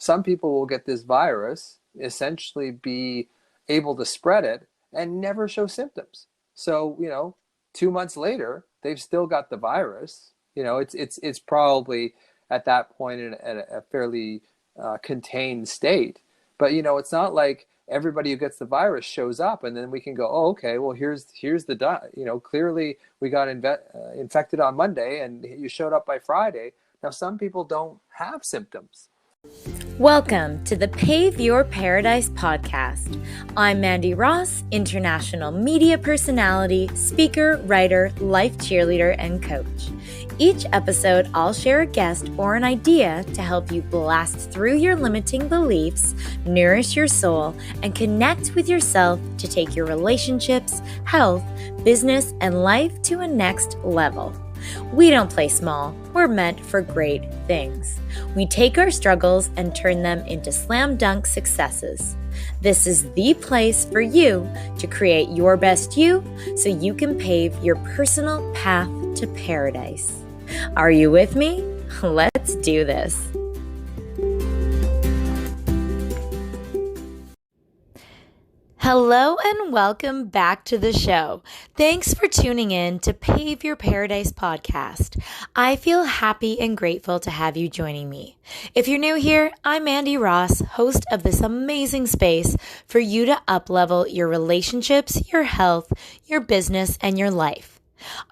some people will get this virus, essentially be able to spread it and never show symptoms. So, 2 months later, they've still got the virus. It's probably at that point in a fairly contained state. But, it's not like everybody who gets the virus shows up and then we can go, oh, okay, well, here's the, clearly we got infected on Monday and you showed up by Friday. Now, some people don't have symptoms. Welcome to the Pave Your Paradise podcast. I'm Mandy Ross, international media personality, speaker, writer, life cheerleader, and coach. Each episode, I'll share a guest or an idea to help you blast through your limiting beliefs, nourish your soul, and connect with yourself to take your relationships, health, business, and life to a next level. We don't play small. We're meant for great things. We take our struggles and turn them into slam dunk successes. This is the place for you to create your best you so you can pave your personal path to paradise. Are you with me? Let's do this. Hello and welcome back to the show. Thanks for tuning in to Pave Your Paradise podcast. I feel happy and grateful to have you joining me. If you're new here, I'm Mandy Ross, host of this amazing space for you to up-level your relationships, your health, your business, and your life.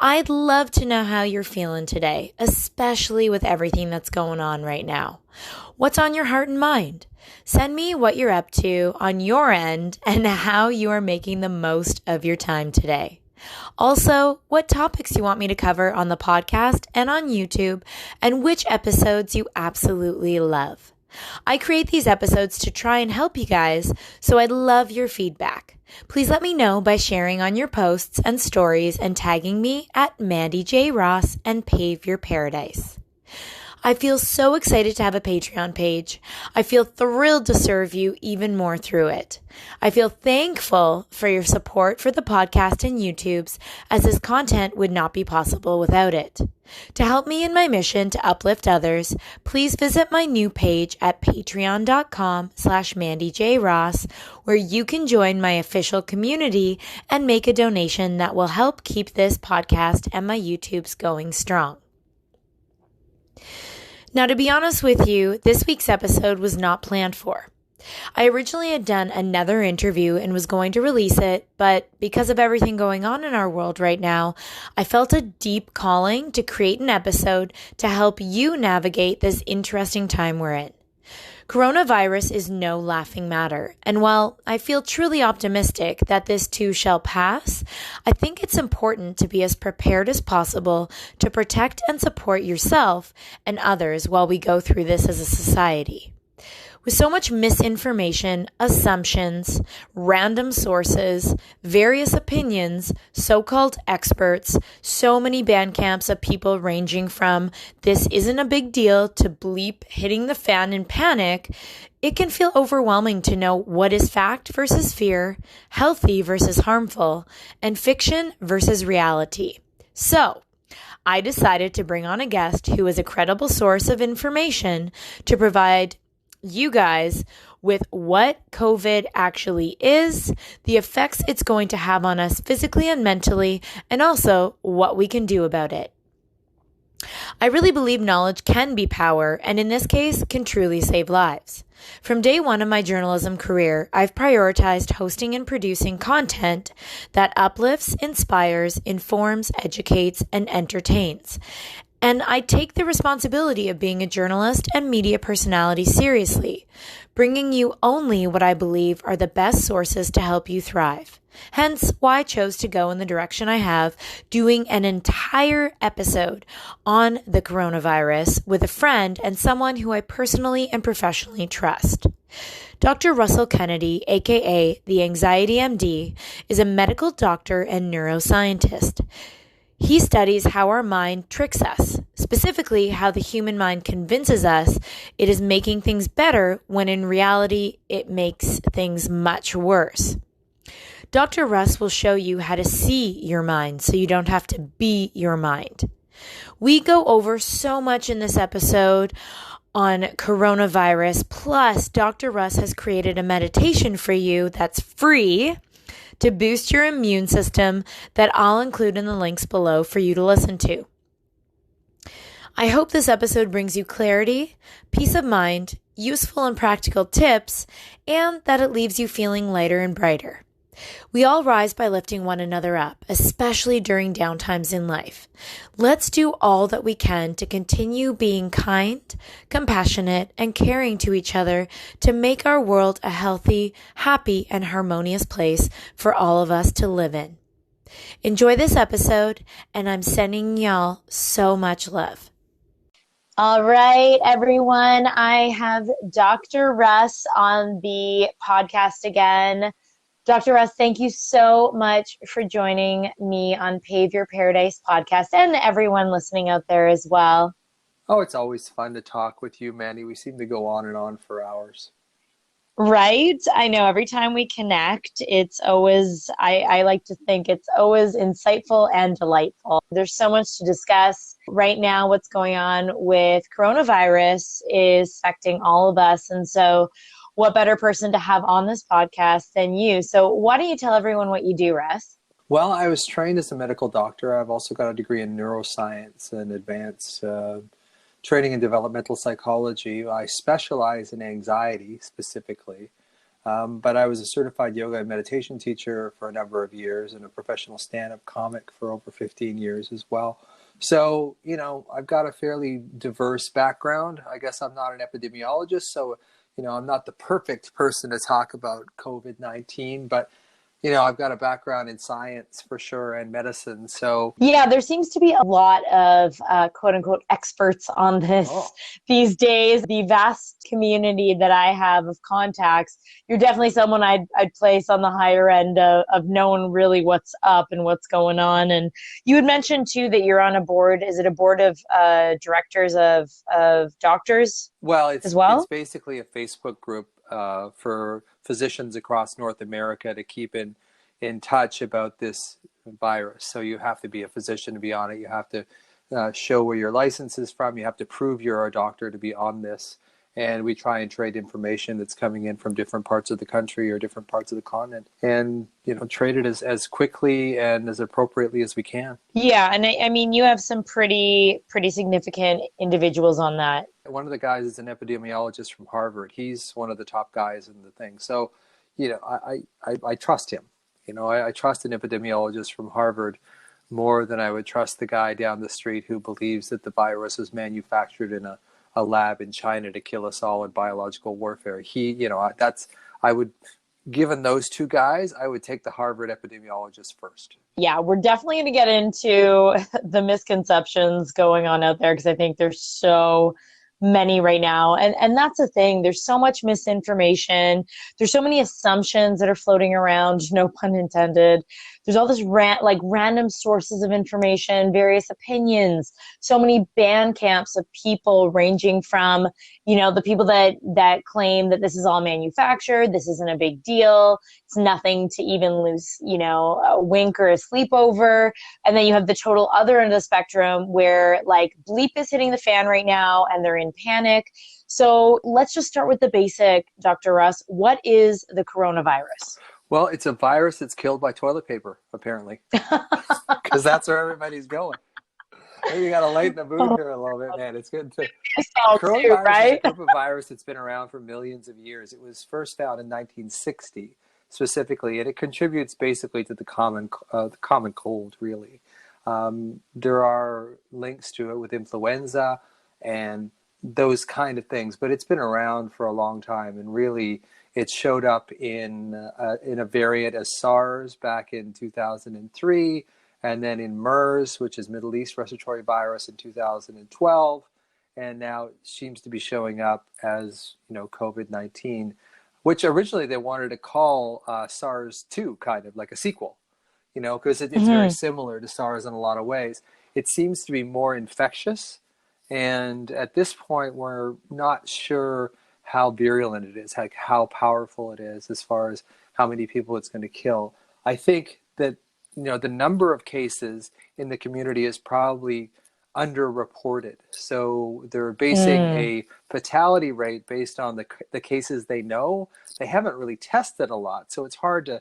I'd love to know how you're feeling today, especially with everything that's going on right now. What's on your heart and mind? Send me what you're up to on your end and how you are making the most of your time today. Also, what topics you want me to cover on the podcast and on YouTube, and which episodes you absolutely love. I create these episodes to try and help you guys, so I'd love your feedback. Please let me know by sharing on your posts and stories and tagging me at Mandy J. Ross and Pave Your Paradise. I feel so excited to have a Patreon page. I feel thrilled to serve you even more through it. I feel thankful for your support for the podcast and YouTubes, as this content would not be possible without it. To help me in my mission to uplift others, please visit my new page at patreon.com/MandyJRoss, where you can join my official community and make a donation that will help keep this podcast and my YouTubes going strong. Now, to be honest with you, this week's episode was not planned for. I originally had done another interview and was going to release it, but because of everything going on in our world right now, I felt a deep calling to create an episode to help you navigate this interesting time we're in. Coronavirus is no laughing matter, and while I feel truly optimistic that this too shall pass, I think it's important to be as prepared as possible to protect and support yourself and others while we go through this as a society. With so much misinformation, assumptions, random sources, various opinions, so-called experts, so many band camps of people ranging from this isn't a big deal to bleep hitting the fan in panic, it can feel overwhelming to know what is fact versus fear, healthy versus harmful, and fiction versus reality. So, I decided to bring on a guest who is a credible source of information to provide you guys with what COVID actually is, the effects it's going to have on us physically and mentally, and also what we can do about it. I really believe knowledge can be power, and in this case, can truly save lives. From day one of my journalism career, I've prioritized hosting and producing content that uplifts, inspires, informs, educates, and entertains. And I take the responsibility of being a journalist and media personality seriously, bringing you only what I believe are the best sources to help you thrive. Hence why I chose to go in the direction I have, doing an entire episode on the coronavirus with a friend and someone who I personally and professionally trust. Dr. Russell Kennedy, aka the Anxiety MD, is a medical doctor and neuroscientist. He studies how our mind tricks us, specifically how the human mind convinces us it is making things better when in reality it makes things much worse. Dr. Russ will show you how to see your mind so you don't have to be your mind. We go over so much in this episode on coronavirus. Plus, Dr. Russ has created a meditation for you that's free to boost your immune system that I'll include in the links below for you to listen to. I hope this episode brings you clarity, peace of mind, useful and practical tips, and that it leaves you feeling lighter and brighter. We all rise by lifting one another up, especially during downtimes in life. Let's do all that we can to continue being kind, compassionate, and caring to each other to make our world a healthy, happy, and harmonious place for all of us to live in. Enjoy this episode, and I'm sending y'all so much love. All right, everyone. I have Dr. Russ on the podcast again. Dr. Russ, thank you so much for joining me on Pave Your Paradise podcast and everyone listening out there as well. Oh, it's always fun to talk with you, Mandy. We seem to go on and on for hours. Right? I know every time we connect, it's always, I like to think it's always insightful and delightful. There's so much to discuss. Right now, what's going on with coronavirus is affecting all of us. And so what better person to have on this podcast than you? So why don't you tell everyone what you do, Russ? Well, I was trained as a medical doctor. I've also got a degree in neuroscience and advanced training in developmental psychology. I specialize in anxiety specifically, but I was a certified yoga and meditation teacher for a number of years and a professional stand-up comic for over 15 years as well. So, I've got a fairly diverse background. I guess I'm not an epidemiologist, so I'm not the perfect person to talk about COVID-19, but, I've got a background in science for sure and medicine. So, yeah, there seems to be a lot of quote unquote experts on this these days. The vast community that I have of contacts, you're definitely someone I'd place on the higher end of knowing really what's up and what's going on. And you had mentioned too that you're on a board. Is it a board of directors of doctors? Well, as well? It's basically a Facebook group for physicians across North America to keep in touch about this virus. So you have to be a physician to be on it. You have to show where your license is from. You have to prove you're a doctor to be on this. And we try and trade information that's coming in from different parts of the country or different parts of the continent, and trade it as quickly and as appropriately as we can. Yeah, and I mean, you have some pretty significant individuals on that. One of the guys is an epidemiologist from Harvard. He's one of the top guys in the thing. So, I trust him. I trust an epidemiologist from Harvard more than I would trust the guy down the street who believes that the virus was manufactured in a lab in China to kill us all in biological warfare. Given those two guys, I would take the Harvard epidemiologist first. Yeah, we're definitely going to get into the misconceptions going on out there because I think there's so many right now. And that's the thing. There's so much misinformation. There's so many assumptions that are floating around, no pun intended. There's all this random sources of information, various opinions, so many band camps of people ranging from, the people that claim that this is all manufactured, this isn't a big deal, it's nothing to even lose, a wink or a sleep over. And then you have the total other end of the spectrum where bleep is hitting the fan right now and they're in panic. So let's just start with the basic, Dr. Russ. What is the coronavirus? Well, it's a virus that's killed by toilet paper, apparently, because that's where everybody's going. Maybe you got to lighten the mood here a little bit, man. It's good to. Coronavirus right? is a group of virus that's been around for millions of years. It was first found in 1960, specifically, and it contributes basically to the common cold, really. There are links to it with influenza and those kind of things, but it's been around for a long time, and really it showed up in a variant as SARS back in 2003, and then in MERS, which is Middle East Respiratory Virus, in 2012, and now it seems to be showing up as COVID-19, which originally they wanted to call SARS-2, kind of like a sequel, because it's very similar to SARS in a lot of ways. It seems to be more infectious. And at this point, we're not sure how virulent it is, like how powerful it is as far as how many people it's going to kill. I think that, the number of cases in the community is probably underreported. So they're basing Mm. a fatality rate based on the cases they know. They haven't really tested a lot, so it's hard to,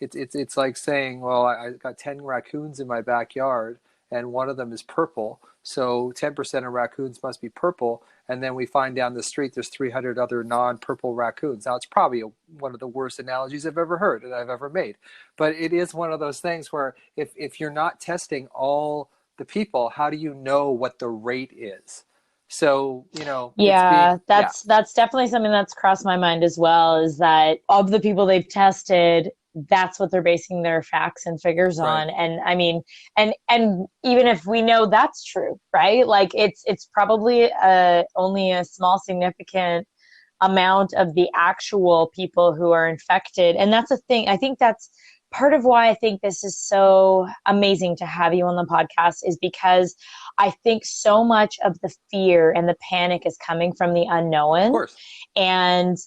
it's like saying, well, I got 10 raccoons in my backyard and one of them is purple, so 10% of raccoons must be purple, and then we find down the street there's 300 other non-purple raccoons. Now, it's probably one of the worst analogies I've ever heard and I've ever made, but it is one of those things where if you're not testing all the people, how do you know what the rate is? So, it's being, Yeah, yeah, that's definitely something that's crossed my mind as well, is that of the people they've tested, that's what they're basing their facts and figures right. on. And I mean, and even if we know that's true, right? Like it's probably only a small significant amount of the actual people who are infected. And that's a thing. I think that's part of why I think this is so amazing to have you on the podcast, is because I think so much of the fear and the panic is coming from the Of unknown. course. And,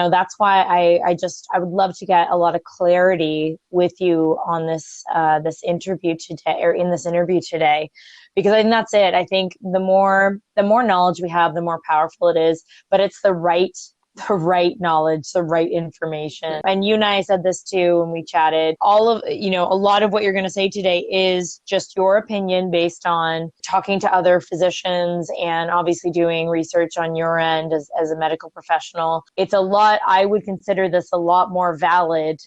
that's why I would love to get a lot of clarity with you on this interview today, or in this interview today, because I think that's it. I think the more knowledge we have, the more powerful it is, but it's the right knowledge, the right information. Right. And you and I said this too when we chatted. A lot of what you're going to say today is just your opinion based on talking to other physicians and obviously doing research on your end as a medical professional. I would consider this a lot more valid,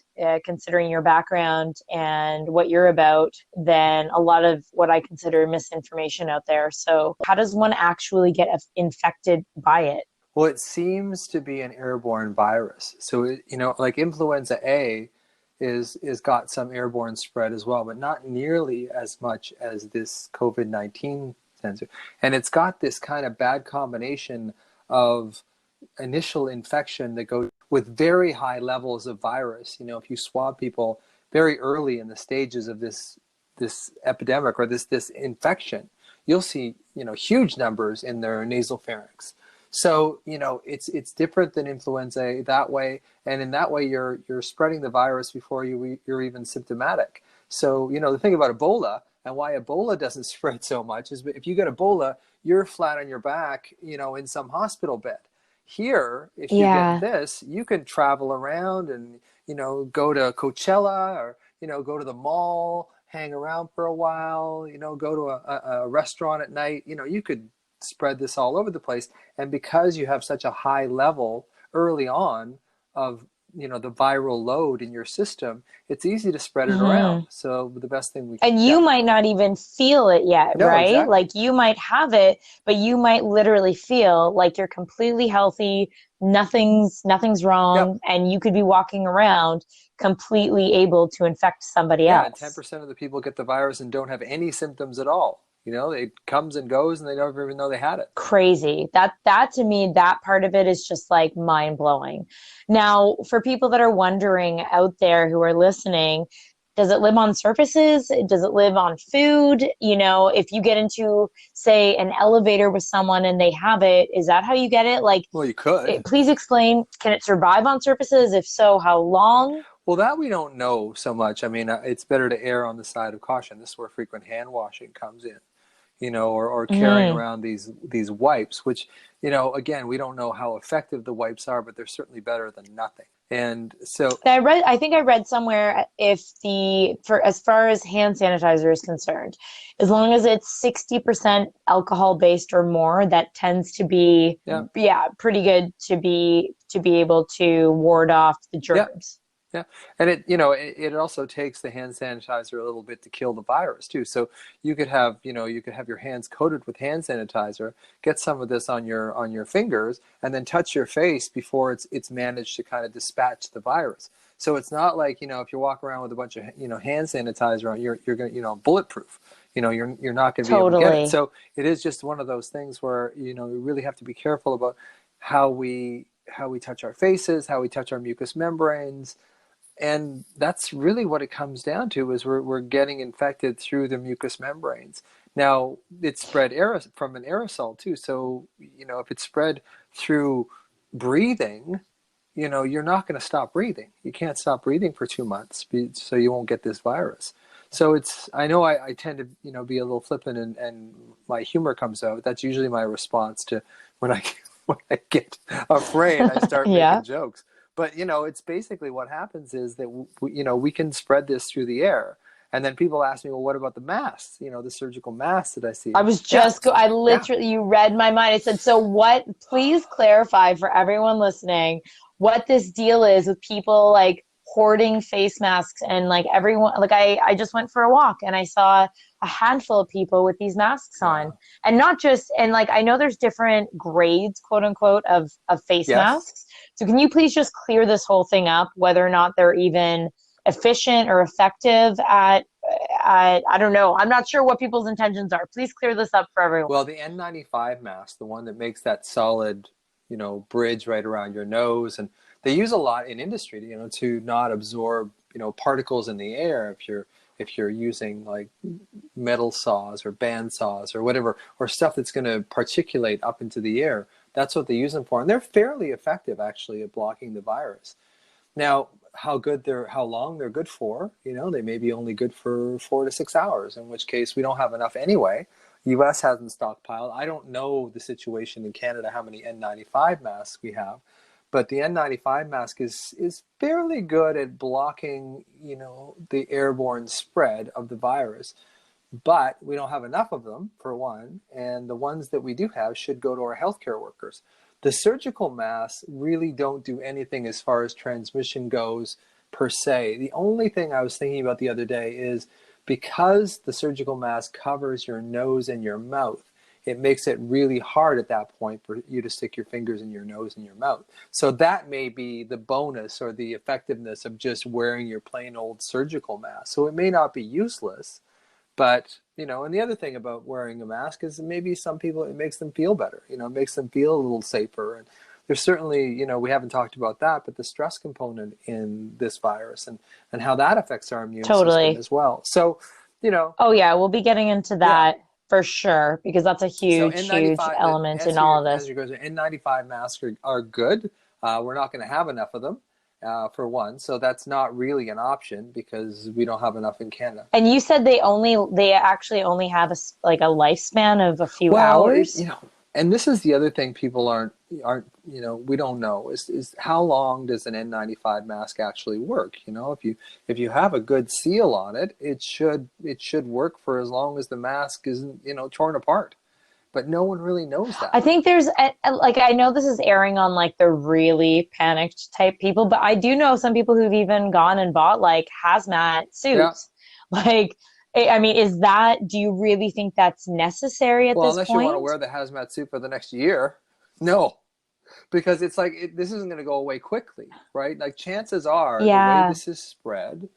considering your background and what you're about, than a lot of what I consider misinformation out there. So how does one actually get infected by it? Well, it seems to be an airborne virus. So, like influenza A is got some airborne spread as well, but not nearly as much as this COVID-19 sensor. And it's got this kind of bad combination of initial infection that goes with very high levels of virus. If you swab people very early in the stages of this epidemic or this infection, you'll see, huge numbers in their nasal pharynx. So, it's different than influenza that way, and in that way you're spreading the virus before you're even symptomatic. So, the thing about Ebola and why Ebola doesn't spread so much is if you get Ebola, you're flat on your back, in some hospital bed. Here, if you get Yeah. this, you can travel around and, go to Coachella or, go to the mall, hang around for a while, go to a restaurant at night. You could spread this all over the place. And because you have such a high level early on of, the viral load in your system, it's easy to spread it around. Hmm. So the best thing And yeah, you might not even feel it yet, no, right? exactly. Like you might have it, but you might literally feel like you're completely healthy, nothing's Yep. wrong, and you could be walking around completely able to infect somebody Yeah, and else. 10% of the people get the virus and don't have any symptoms at all. It comes and goes and they don't even know they had it. Crazy. That to me, that part of it is just like mind blowing. Now, for people that are wondering out there who are listening, does it live on surfaces? Does it live on food? If you get into, say, an elevator with someone and they have it, is that how you get it? Like, Well, you could. please explain, can it survive on surfaces? If so, how long? Well, that we don't know so much. I mean, it's better to err on the side of caution. This is where frequent hand washing comes in, or carrying Mm. around these wipes, which, again, we don't know how effective the wipes are, but they're certainly better than nothing. And so, I think I read somewhere, for as far as hand sanitizer is concerned, as long as it's 60% alcohol based or more, that tends to be, yeah, yeah, pretty good to be able to ward off the yeah, germs. yeah, and it also takes the hand sanitizer a little bit to kill the virus too. So you could have your hands coated with hand sanitizer, get some of this on your fingers, and then touch your face before it's managed to kind of dispatch the virus. So it's not like if you walk around with a bunch of hand sanitizer on, you're going to bulletproof. You're not going to be able to get it. Totally. So it is just one of those things where we really have to be careful about how we touch our faces, how we touch our mucous membranes, and that's really what it comes down to is we're getting infected through the mucous membranes. Now, it's spread from an aerosol too. So, if it's spread through breathing, you're not going to stop breathing. You can't stop breathing for 2 months, so you won't get this virus. So I know I tend to, be a little flippant and my humor comes out. That's usually my response to when I, when I get afraid, I start Yeah. making jokes. But, it's basically what happens is that, we can spread this through the air. And then people ask me, well, what about the masks? The surgical masks that I I see. was Yeah. just I Yeah. literally, you read my mind. I said, so what, please clarify for everyone listening what this deal is with people like hoarding face masks and like everyone, like I just went for a walk and I saw a handful of people with these masks Yeah. on. And not just, and like I know there's different grades, quote unquote, of face Yes. masks. So can you please just clear this whole thing up, whether or not they're even efficient or effective at I don't know. I'm not sure what people's intentions are. Please clear this up for everyone. Well, the N95 mask, the one that makes that solid, bridge right around your nose, and they use a lot in industry, to not absorb, particles in the air if you're using like metal saws or band saws or whatever, or stuff that's going to particulate up into the air. That's what they use them for, and they're fairly effective actually at blocking the virus. Now, how long they're good for, they may be only good for 4 to 6 hours, in which case we don't have enough anyway. US hasn't stockpiled. I don't know the situation in Canada, how many N95 masks we have, but the N95 mask is fairly good at blocking, the airborne spread of the virus. But we don't have enough of them, for one, and the ones that we do have should go to our healthcare workers. The surgical masks really don't do anything as far as transmission goes, per se. The only thing I was thinking about the other day is because the surgical mask covers your nose and your mouth, it makes it really hard at that point for you to stick your fingers in your nose and your mouth. So that may be the bonus or the effectiveness of just wearing your plain old surgical mask. So it may not be useless, but, and the other thing about wearing a mask is maybe some people, it makes them feel better, it makes them feel a little safer. And there's certainly, we haven't talked about that, but the stress component in this virus and how that affects our immune system Totally. as well. So, you know, Oh yeah, we'll be getting into yeah. that for sure because that's a So huge N95, element in answer all your of answer this. your question. N95 masks are good. We're not going to have enough of them, for one. So that's not really an option because we don't have enough in Canada. And you said they actually only have like a lifespan of a few Well, hours. and this is the other thing people aren't we don't know is how long does an N95 mask actually work? If you have a good seal on it, it should work for as long as the mask isn't torn apart. But no one really knows I that. think there's like I know this is airing on like the really panicked type people, but I do know some people who've even gone and bought like hazmat Yeah. suits. Like, I mean, do you really think that's necessary at Well, this unless you want to point? wear the hazmat suit for the next year, no, because it's like this isn't going to go away quickly, right? Like chances are the way Yeah. this is spread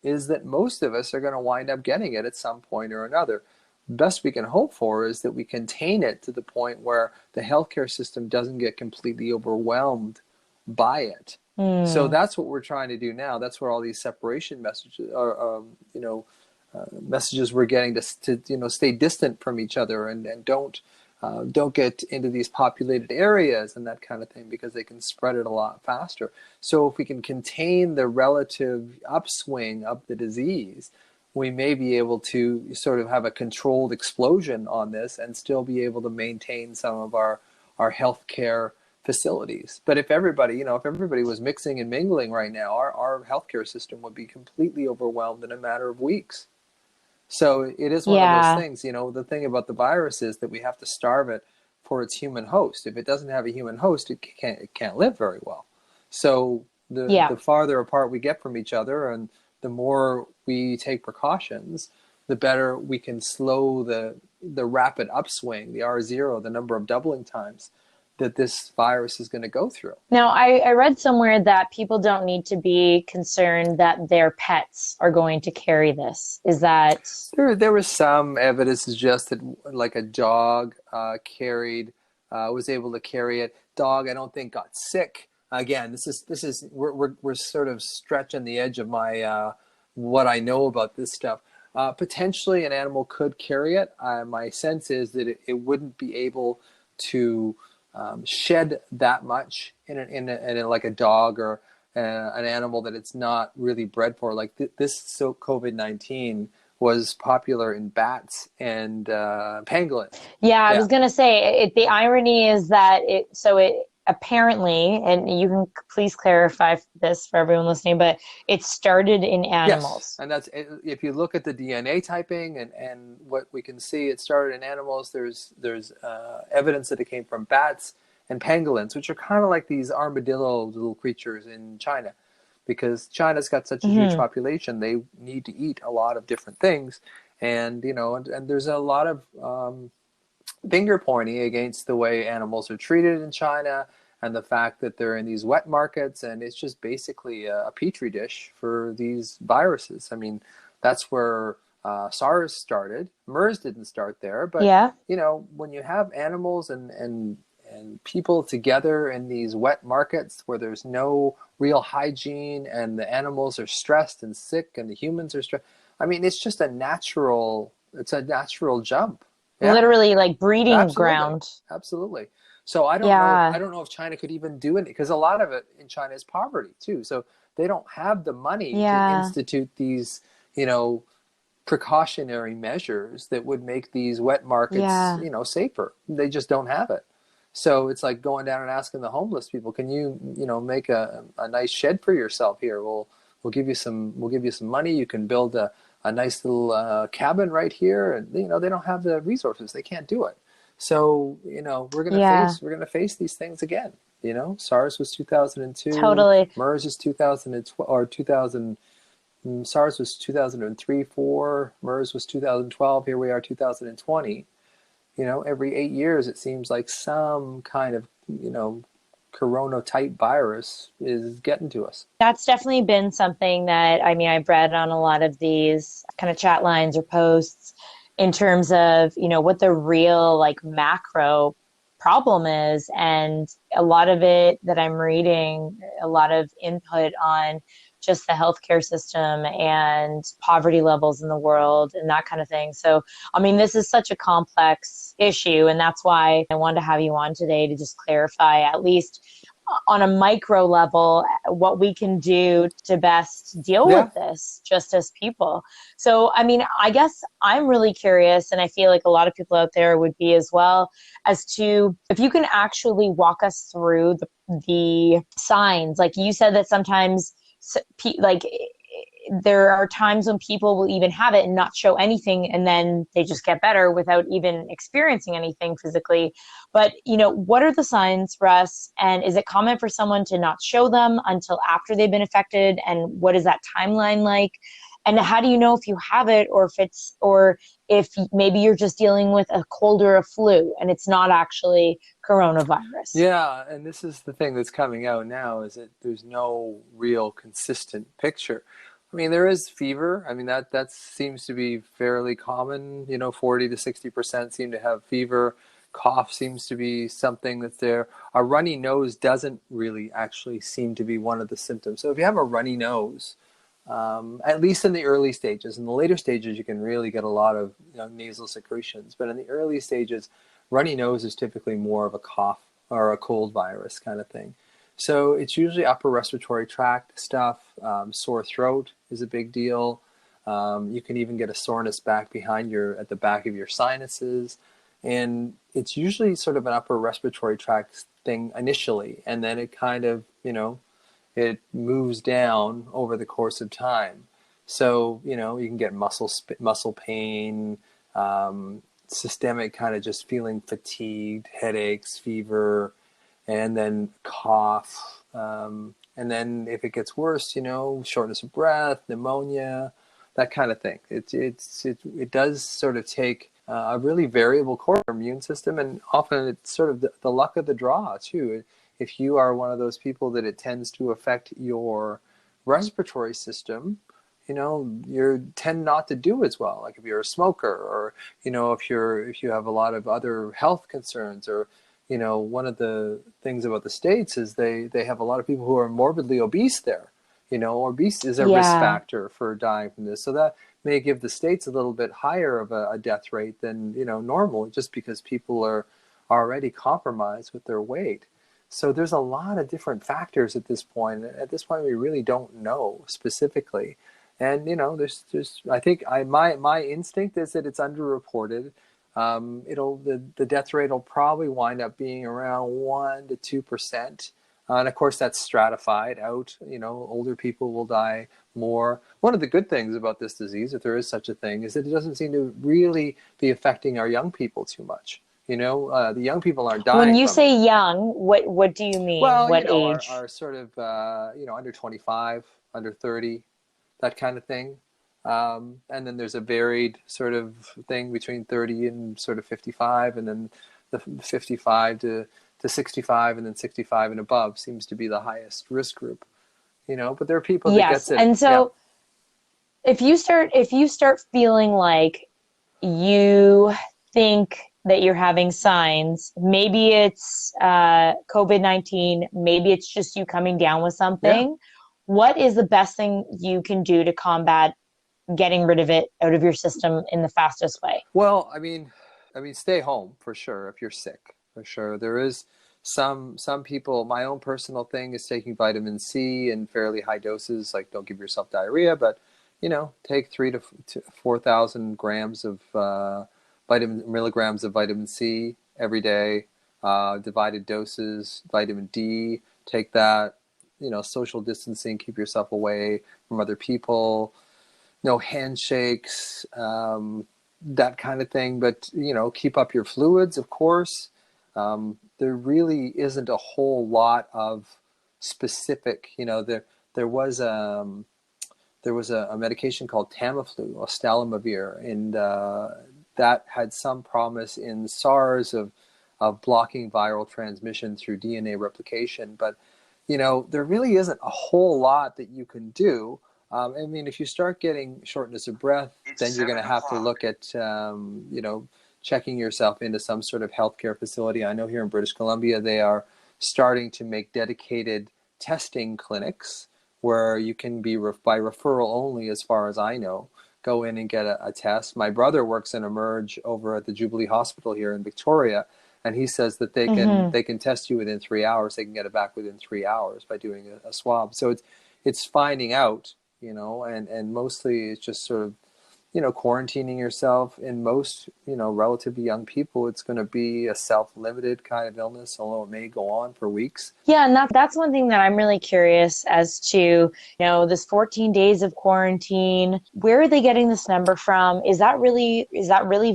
is that most of us are going to wind up getting it at some point or another. Best we can hope for is that we contain it to the point where the healthcare system doesn't get completely overwhelmed by it. So Hmm. that's what we're trying to do now. That's where all these separation messages are, messages we're getting to stay distant from each other and don't get into these populated areas and that kind of thing because they can spread it a lot faster. So if we can contain the relative upswing of the disease, we may be able to sort of have a controlled explosion on this and still be able to maintain some of our healthcare facilities. But if everybody was mixing and mingling right now, our healthcare system would be completely overwhelmed in a matter of weeks. So it is one of those Yeah. things, the thing about the virus is that we have to starve it for its human host. If it doesn't have a human host, it can't live very well. So the Yeah. the farther apart we get from each other and the more we take precautions, the better we can slow the rapid upswing, the R0, the number of doubling times that this virus is going to go through. Now, I read somewhere that people don't need to be concerned that their pets are going to carry this. Is that There was some evidence to suggest that like a dog was able to carry it. Dog, I don't think got sick. Again, this is we're sort of stretching the edge of my what I know about this stuff. Potentially, an animal could carry it. My sense is that it wouldn't be able to shed that much in like a dog or an animal that it's not really bred for. Like this, so COVID-19 was popular in bats and pangolins. Yeah, I Yeah. was gonna say the irony is that it apparently, and you can please clarify this for everyone listening, but it started in Yes, animals. and that's if you look at the DNA typing and what we can see, it started in animals. There's evidence that it came from bats and pangolins, which are kind of like these armadillo little creatures in China, because China's got such a huge Hmm. population, they need to eat a lot of different things, and and there's a lot of finger pointing against the way animals are treated in China and the fact that they're in these wet markets, and it's just basically a petri dish for these viruses. I mean, that's where SARS started. MERS didn't start there, but Yeah, when you have animals and people together in these wet markets where there's no real hygiene and the animals are stressed and sick and the humans are stressed. I mean, it's a natural jump. Yeah. literally like breeding Absolutely, ground. absolutely. So I don't know. I Yeah, don't know if China could even do it because a lot of it in China is poverty too. So they don't have the money to yeah, institute these, you know, precautionary measures that would make these wet markets, yeah, safer. They just don't have it. So it's like going down and asking the homeless people, "Can you, make a nice shed for yourself here? We'll give you some money. You can build a nice little cabin right here." And they don't have the resources. They can't do it. So we're gonna yeah, face we're gonna face these things again. SARS was 2002, totally. MERS is 2012 or 2000. SARS was 2003, 4. MERS was 2012. Here we are, 2020. Every 8 years, it seems like some kind of, corona type virus is getting to us. That's definitely been something that I mean I've read on a lot of these kind of chat lines or posts in terms of, what the real like macro problem is. And a lot of it that I'm reading, a lot of input on just the healthcare system and poverty levels in the world and that kind of thing. So, I mean, this is such a complex issue. And that's why I wanted to have you on today to just clarify, at least on a micro level, what we can do to best deal with Yeah. this just as people. So, I mean, I guess I'm really curious, and I feel like a lot of people out there would be as well, as to if you can actually walk us through the signs. Like you said that sometimes, like, there are times when people will even have it and not show anything, and then they just get better without even experiencing anything physically. But, what are the signs, Russ? And is it common for someone to not show them until after they've been affected? And what is that timeline like? And how do you know if you have it, or if maybe you're just dealing with a cold or a flu and it's not actually coronavirus? Yeah, and this is the thing that's coming out now is that there's no real consistent picture. I mean, there is fever. I mean, that seems to be fairly common. 40 to 60% seem to have fever. Cough seems to be something that's there. A runny nose doesn't really actually seem to be one of the symptoms. So if you have a runny nose, at least in the early stages. In the later stages, you can really get a lot of nasal secretions. But in the early stages, runny nose is typically more of a cough or a cold virus kind of thing. So it's usually upper respiratory tract stuff. Sore throat is a big deal. You can even get a soreness at the back of your sinuses. And it's usually sort of an upper respiratory tract thing initially. And then it kind of, it moves down over the course of time. So, you can get muscle pain, systemic kind of just feeling fatigued, headaches, fever, and then cough. And then if it gets worse, shortness of breath, pneumonia, that kind of thing. It does sort of take a really variable core immune system, and often it's sort of the luck of the draw too. If you are one of those people that it tends to affect your respiratory system, you tend not to do as well. Like if you're a smoker, or if you have a lot of other health concerns, or one of the things about the States is they have a lot of people who are morbidly obese there. Obese is a risk Yeah. factor for dying from this. So that may give the States a little bit higher of a death rate than normal, just because people are already compromised with their weight. So there's a lot of different factors at this point. At this point, we really don't know specifically. And there's I think my instinct is that it's underreported. The death rate will probably wind up being around 1 to 2%. And of course, that's stratified out. Older people will die more. One of the good things about this disease, if there is such a thing, is that it doesn't seem to really be affecting our young people too much. The young people aren't When dying you from it. say young, what do you mean? Well, What our age? sort of, under 25, under 30, that kind of thing. And then there's a varied sort of thing between 30 and sort of 55, and then the 55 to 65, and then 65 and above seems to be the highest risk group. But there are people that Yes. gets it. And Yeah. so if you start feeling like you think that you're having signs, maybe it's COVID-19, maybe it's just you coming down with Yeah. something. What is the best thing you can do to combat getting rid of it out of your system in the fastest way? Well, I mean, stay home for sure if you're sick. For sure, there is some people. My own personal thing is taking vitamin C in fairly high doses. Like, don't give yourself diarrhea, but take 3 to 4,000 grams of milligrams of vitamin C every day. Divided doses. Vitamin D. Take that. Social distancing. Keep yourself away from other people. No handshakes, that kind of thing. But keep up your fluids, of course. There really isn't a whole lot of specific. There was a medication called Tamiflu, or Stalimavir, and that had some promise in SARS of blocking viral transmission through DNA replication. But there really isn't a whole lot that you can do. I mean, if you start getting shortness of breath, It's then you're going to 7 have to o'clock. look at, checking yourself into some sort of healthcare facility. I know here in British Columbia, they are starting to make dedicated testing clinics where you can be by referral only, as far as I know, go in and get a test. My brother works in Emerge over at the Jubilee Hospital here in Victoria, and he says that they can Mm-hmm. they can test you within 3 hours. They can get it back within 3 hours by doing a swab. So it's finding out, and mostly it's just sort of, quarantining yourself. In most, relatively young people, it's going to be a self-limited kind of illness, although it may go on for weeks. Yeah, and that's one thing that I'm really curious as to, this 14 days of quarantine. Where are they getting this number from? Is that really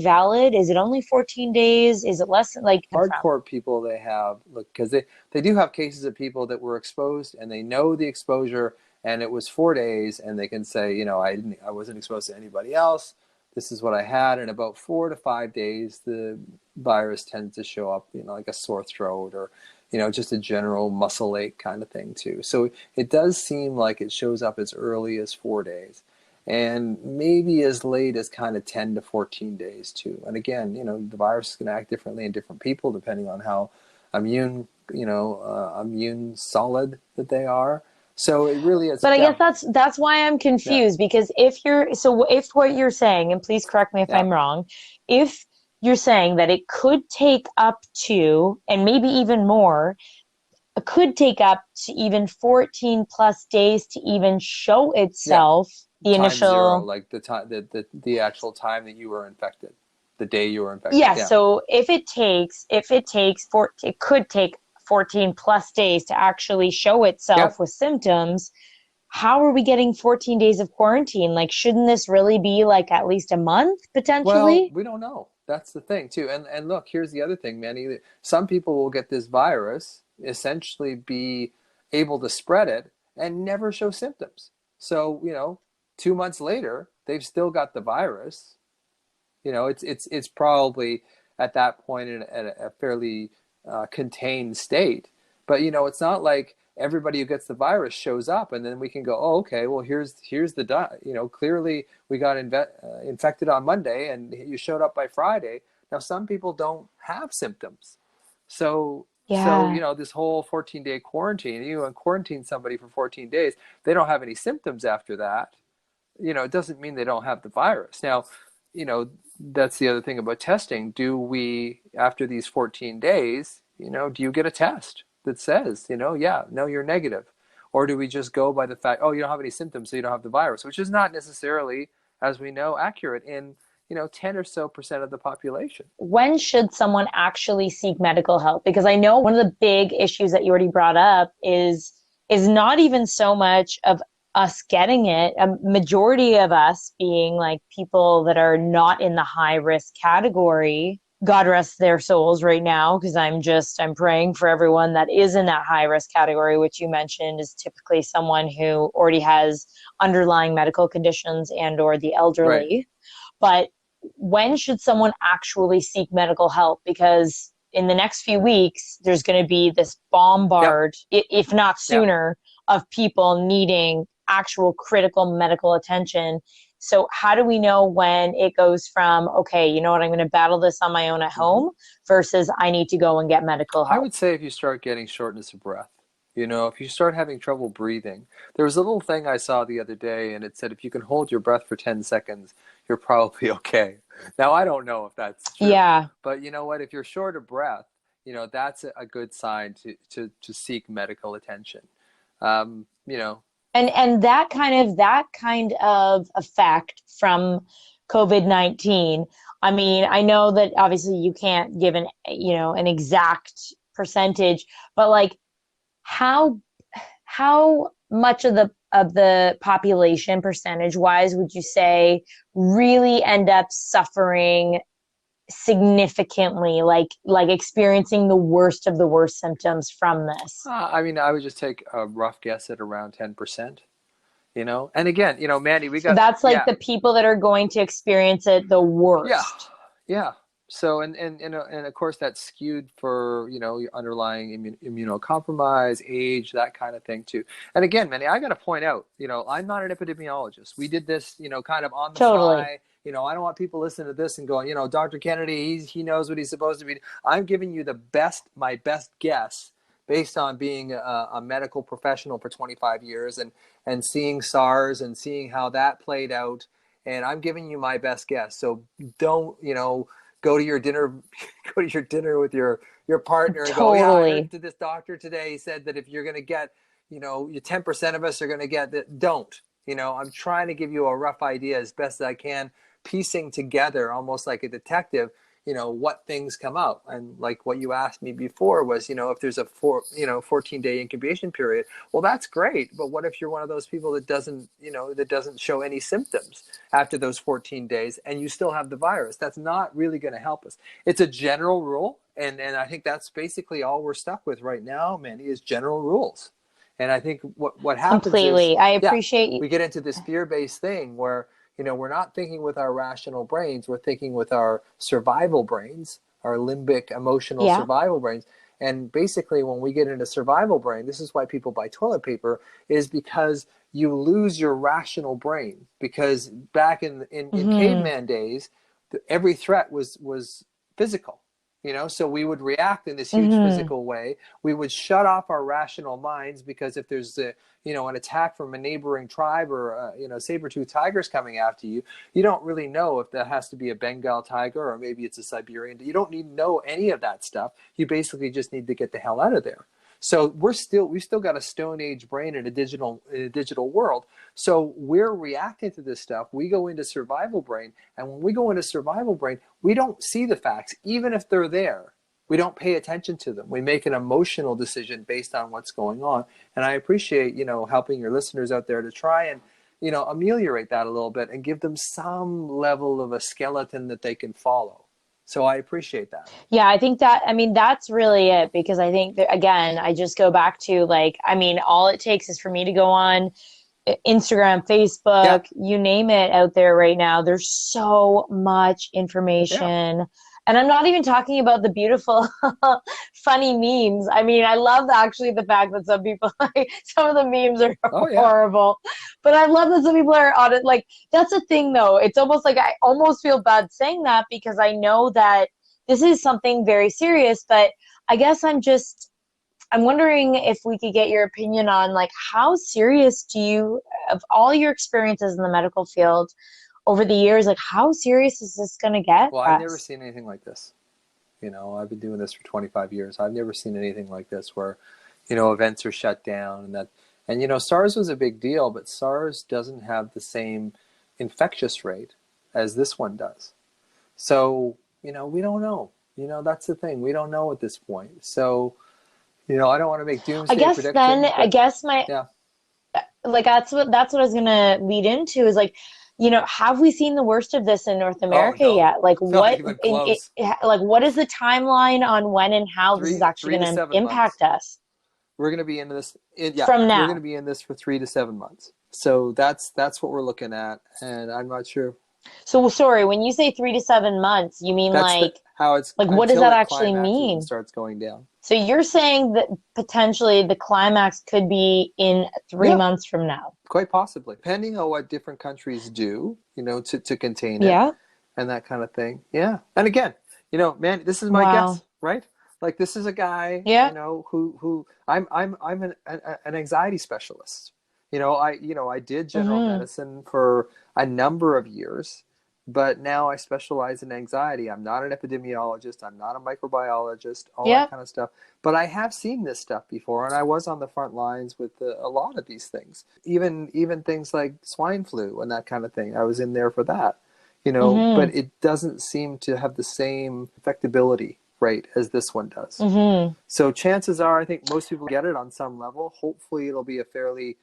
valid? Is it only 14 days? Is it less than like from? Hardcore people, they have, look, because they do have cases of people that were exposed and they know the exposure, and it was 4 days, and they can say, I wasn't exposed to anybody else. This is what I had. And about 4 to 5 days, the virus tends to show up, like a sore throat, or just a general muscle ache kind of thing too. So it does seem like it shows up as early as 4 days, and maybe as late as kind of 10 to 14 days too. And again, the virus is going to act differently in different people depending on how immune solid that they are. So it really is. But I Yeah. guess that's why I'm Yeah. confused, because if what you're saying, and please correct me if Yeah. I'm wrong, if you're saying that it could take up to, and maybe even more, it could take up to even 14 plus days to even show Yeah. itself, the Time zero, initial. like the time, the actual time that you were infected, the day you were infected. Yeah, Yeah. so it could take 14 plus days to actually show Yeah. itself with symptoms. How are we getting 14 days of quarantine? Like, shouldn't this really be like at least a month Well, potentially? we don't know. That's the thing too. And look, here's the other thing, Manny. Some people will get this virus, essentially be able to spread it, and never show symptoms. So, 2 months later, they've still got the virus. It's probably at that point at a fairly contained state. But it's not like everybody who gets the virus shows up and then we can go, oh, okay, well, here's the clearly we got infected on Monday and you showed up by Friday. Now some people don't have symptoms, so Yeah. this whole 14-day quarantine, quarantine somebody for 14 days, they don't have any symptoms after that. It doesn't mean they don't have the virus. Now, that's the other thing about testing. Do we, after these 14 days, do you get a test that says, yeah, no, you're negative? Or do we just go by the fact, oh, you don't have any symptoms, so you don't have the virus, which is not necessarily, as we know, accurate in, 10 or so percent of the population. When should someone actually seek medical help? Because I know one of the big issues that you already brought up is not even so much of us getting it. A majority of us being like people that are not in the high risk category. God rest their souls right now, because I'm praying for everyone that is in that high risk category, which you mentioned is typically someone who already has underlying medical conditions and or the Right. elderly. But when should someone actually seek medical help? Because in the next few weeks, there's going to be this Yep. bombard, if not Yep. sooner, of people needing actual critical medical attention. So, how do we know when it goes from, okay, you know what, I'm going to battle this on my own at Hmm. home versus I need to go and get medical I help? would say if you start getting shortness of breath, if you start having trouble breathing, there was a little thing I saw the other day and it said if you can hold your breath for 10 seconds, you're probably okay. Now, I don't know if that's true, Yeah. but you know what? If you're short of breath, that's a good sign to seek medical attention. You know, And that kind of effect from COVID-19. I mean, I know that obviously you can't give an exact percentage, but like how how much of the population percentage wise would you say really end up suffering significantly, like experiencing the worst of the worst symptoms from this? I mean, I would just take a rough guess at around 10%. And again, Mandy, we So got, that's like yeah. the people that are going to experience it the Yeah, worst. yeah. So and of course that's skewed for your underlying immunocompromise, age, that kind of thing too. And again, Manny, I got to point out, I'm not an epidemiologist. We did this, kind of on the Totally. fly. I don't want people listening to this and going, Dr. Kennedy, he knows what he's supposed to be. I'm giving you my best guess based on being a medical professional for 25 years and seeing SARS and seeing how that played out, and I'm giving you my best guess. So don't, go to your dinner, go to your dinner with your partner and go, yeah, I heard Totally. this doctor today. He said that if you're going to get, you 10% of us are going to get that. Don't, I'm trying to give you a rough idea as best as I can, piecing together almost like a detective, what things come out. And like what you asked me before was, if there's a 14-day incubation period, well, that's great. But what if you're one of those people that doesn't show any symptoms after those 14 days and you still have the virus? That's not really going to help us. It's a general rule. And I think that's basically all we're stuck with right now, Mandy, is general rules. And I think what happens is, Completely. I yeah, appreciate you. we get into this fear-based thing where we're not thinking with our rational brains, we're thinking with our survival brains, our limbic emotional Yeah. survival brains. And basically, when we get into survival brain, this is why people buy toilet paper, is because you lose your rational brain. Because back in Hmm. caveman days, every threat was physical. So we would react in this huge Hmm. physical way. We would shut off our rational minds because if there's an attack from a neighboring tribe or saber-toothed tigers coming after you, you don't really know if that has to be a Bengal tiger or maybe it's a Siberian. You don't need to know any of that stuff. You basically just need to get the hell out of there. So we've still got a Stone Age brain in a digital world. So we're reacting to this stuff. We go into survival brain, and when we go into survival brain, we don't see the facts, even if they're there. We don't pay attention to them. We make an emotional decision based on what's going on. And I appreciate, helping your listeners out there to try and, ameliorate that a little bit and give them some level of a skeleton that they can follow. So I appreciate that. Yeah, I think that, I mean, that's really it, because I think that, again, I just go back to like, I mean, all it takes is for me to go on Instagram, Yeah, Facebook, you name it out there right now. There's so much yeah. information. And I'm not even talking about the beautiful, funny memes. I mean, I love actually the fact that some people, like, some of the memes are Oh, yeah. horrible, but I love that some people are on it. Like, that's the thing though. It's almost like I almost feel bad saying that because I know that this is something very serious, but I guess I'm wondering if we could get your opinion on like how serious do you, of all your experiences in the medical field over the years, like how serious is this going to get, Well, I've never Russ? seen anything like this. I've been doing this for 25 years. I've never seen anything like this where, events are shut down and that, And, SARS was a big deal, but SARS doesn't have the same infectious rate as this one does. So, we don't know. That's the thing. We don't know at this point. So, I don't want to make I doomsday guess then, predictions, I but guess my, yeah, like, that's what I was gonna lead into is like, have we seen the worst of this in North oh America no, yet? Like not what even in it, close. like what is the timeline on when and how this is actually Three to gonna 7 months. impact us We're going to be in this. Yeah, from we're going to now? be in this for 3 to 7 months. So that's what we're looking at, and I'm not sure. So sorry, when you say 3 to 7 months, you mean That's the how it's like what does until that it actually climaxes and mean? starts going down. So you're saying that potentially the climax could be in three Yeah, months from now. quite possibly, depending on what different countries do, to contain it Yeah. and that kind of thing. Yeah, and again, man, this is my Wow. guess, right? Like this is a guy, Yeah. who I'm an anxiety specialist. I did general Mm-hmm. medicine for a number of years, but now I specialize in anxiety. I'm not an epidemiologist. I'm not a microbiologist. All that Yeah. kind of stuff. But I have seen this stuff before, and I was on the front lines with a lot of these things. Even things like swine flu and that kind of thing. I was in there for that. But Mm-hmm. it doesn't seem to have the same affectability rate as this one does. Mm-hmm. So chances are, I think most people get it on some level. Hopefully, it'll be a fairly,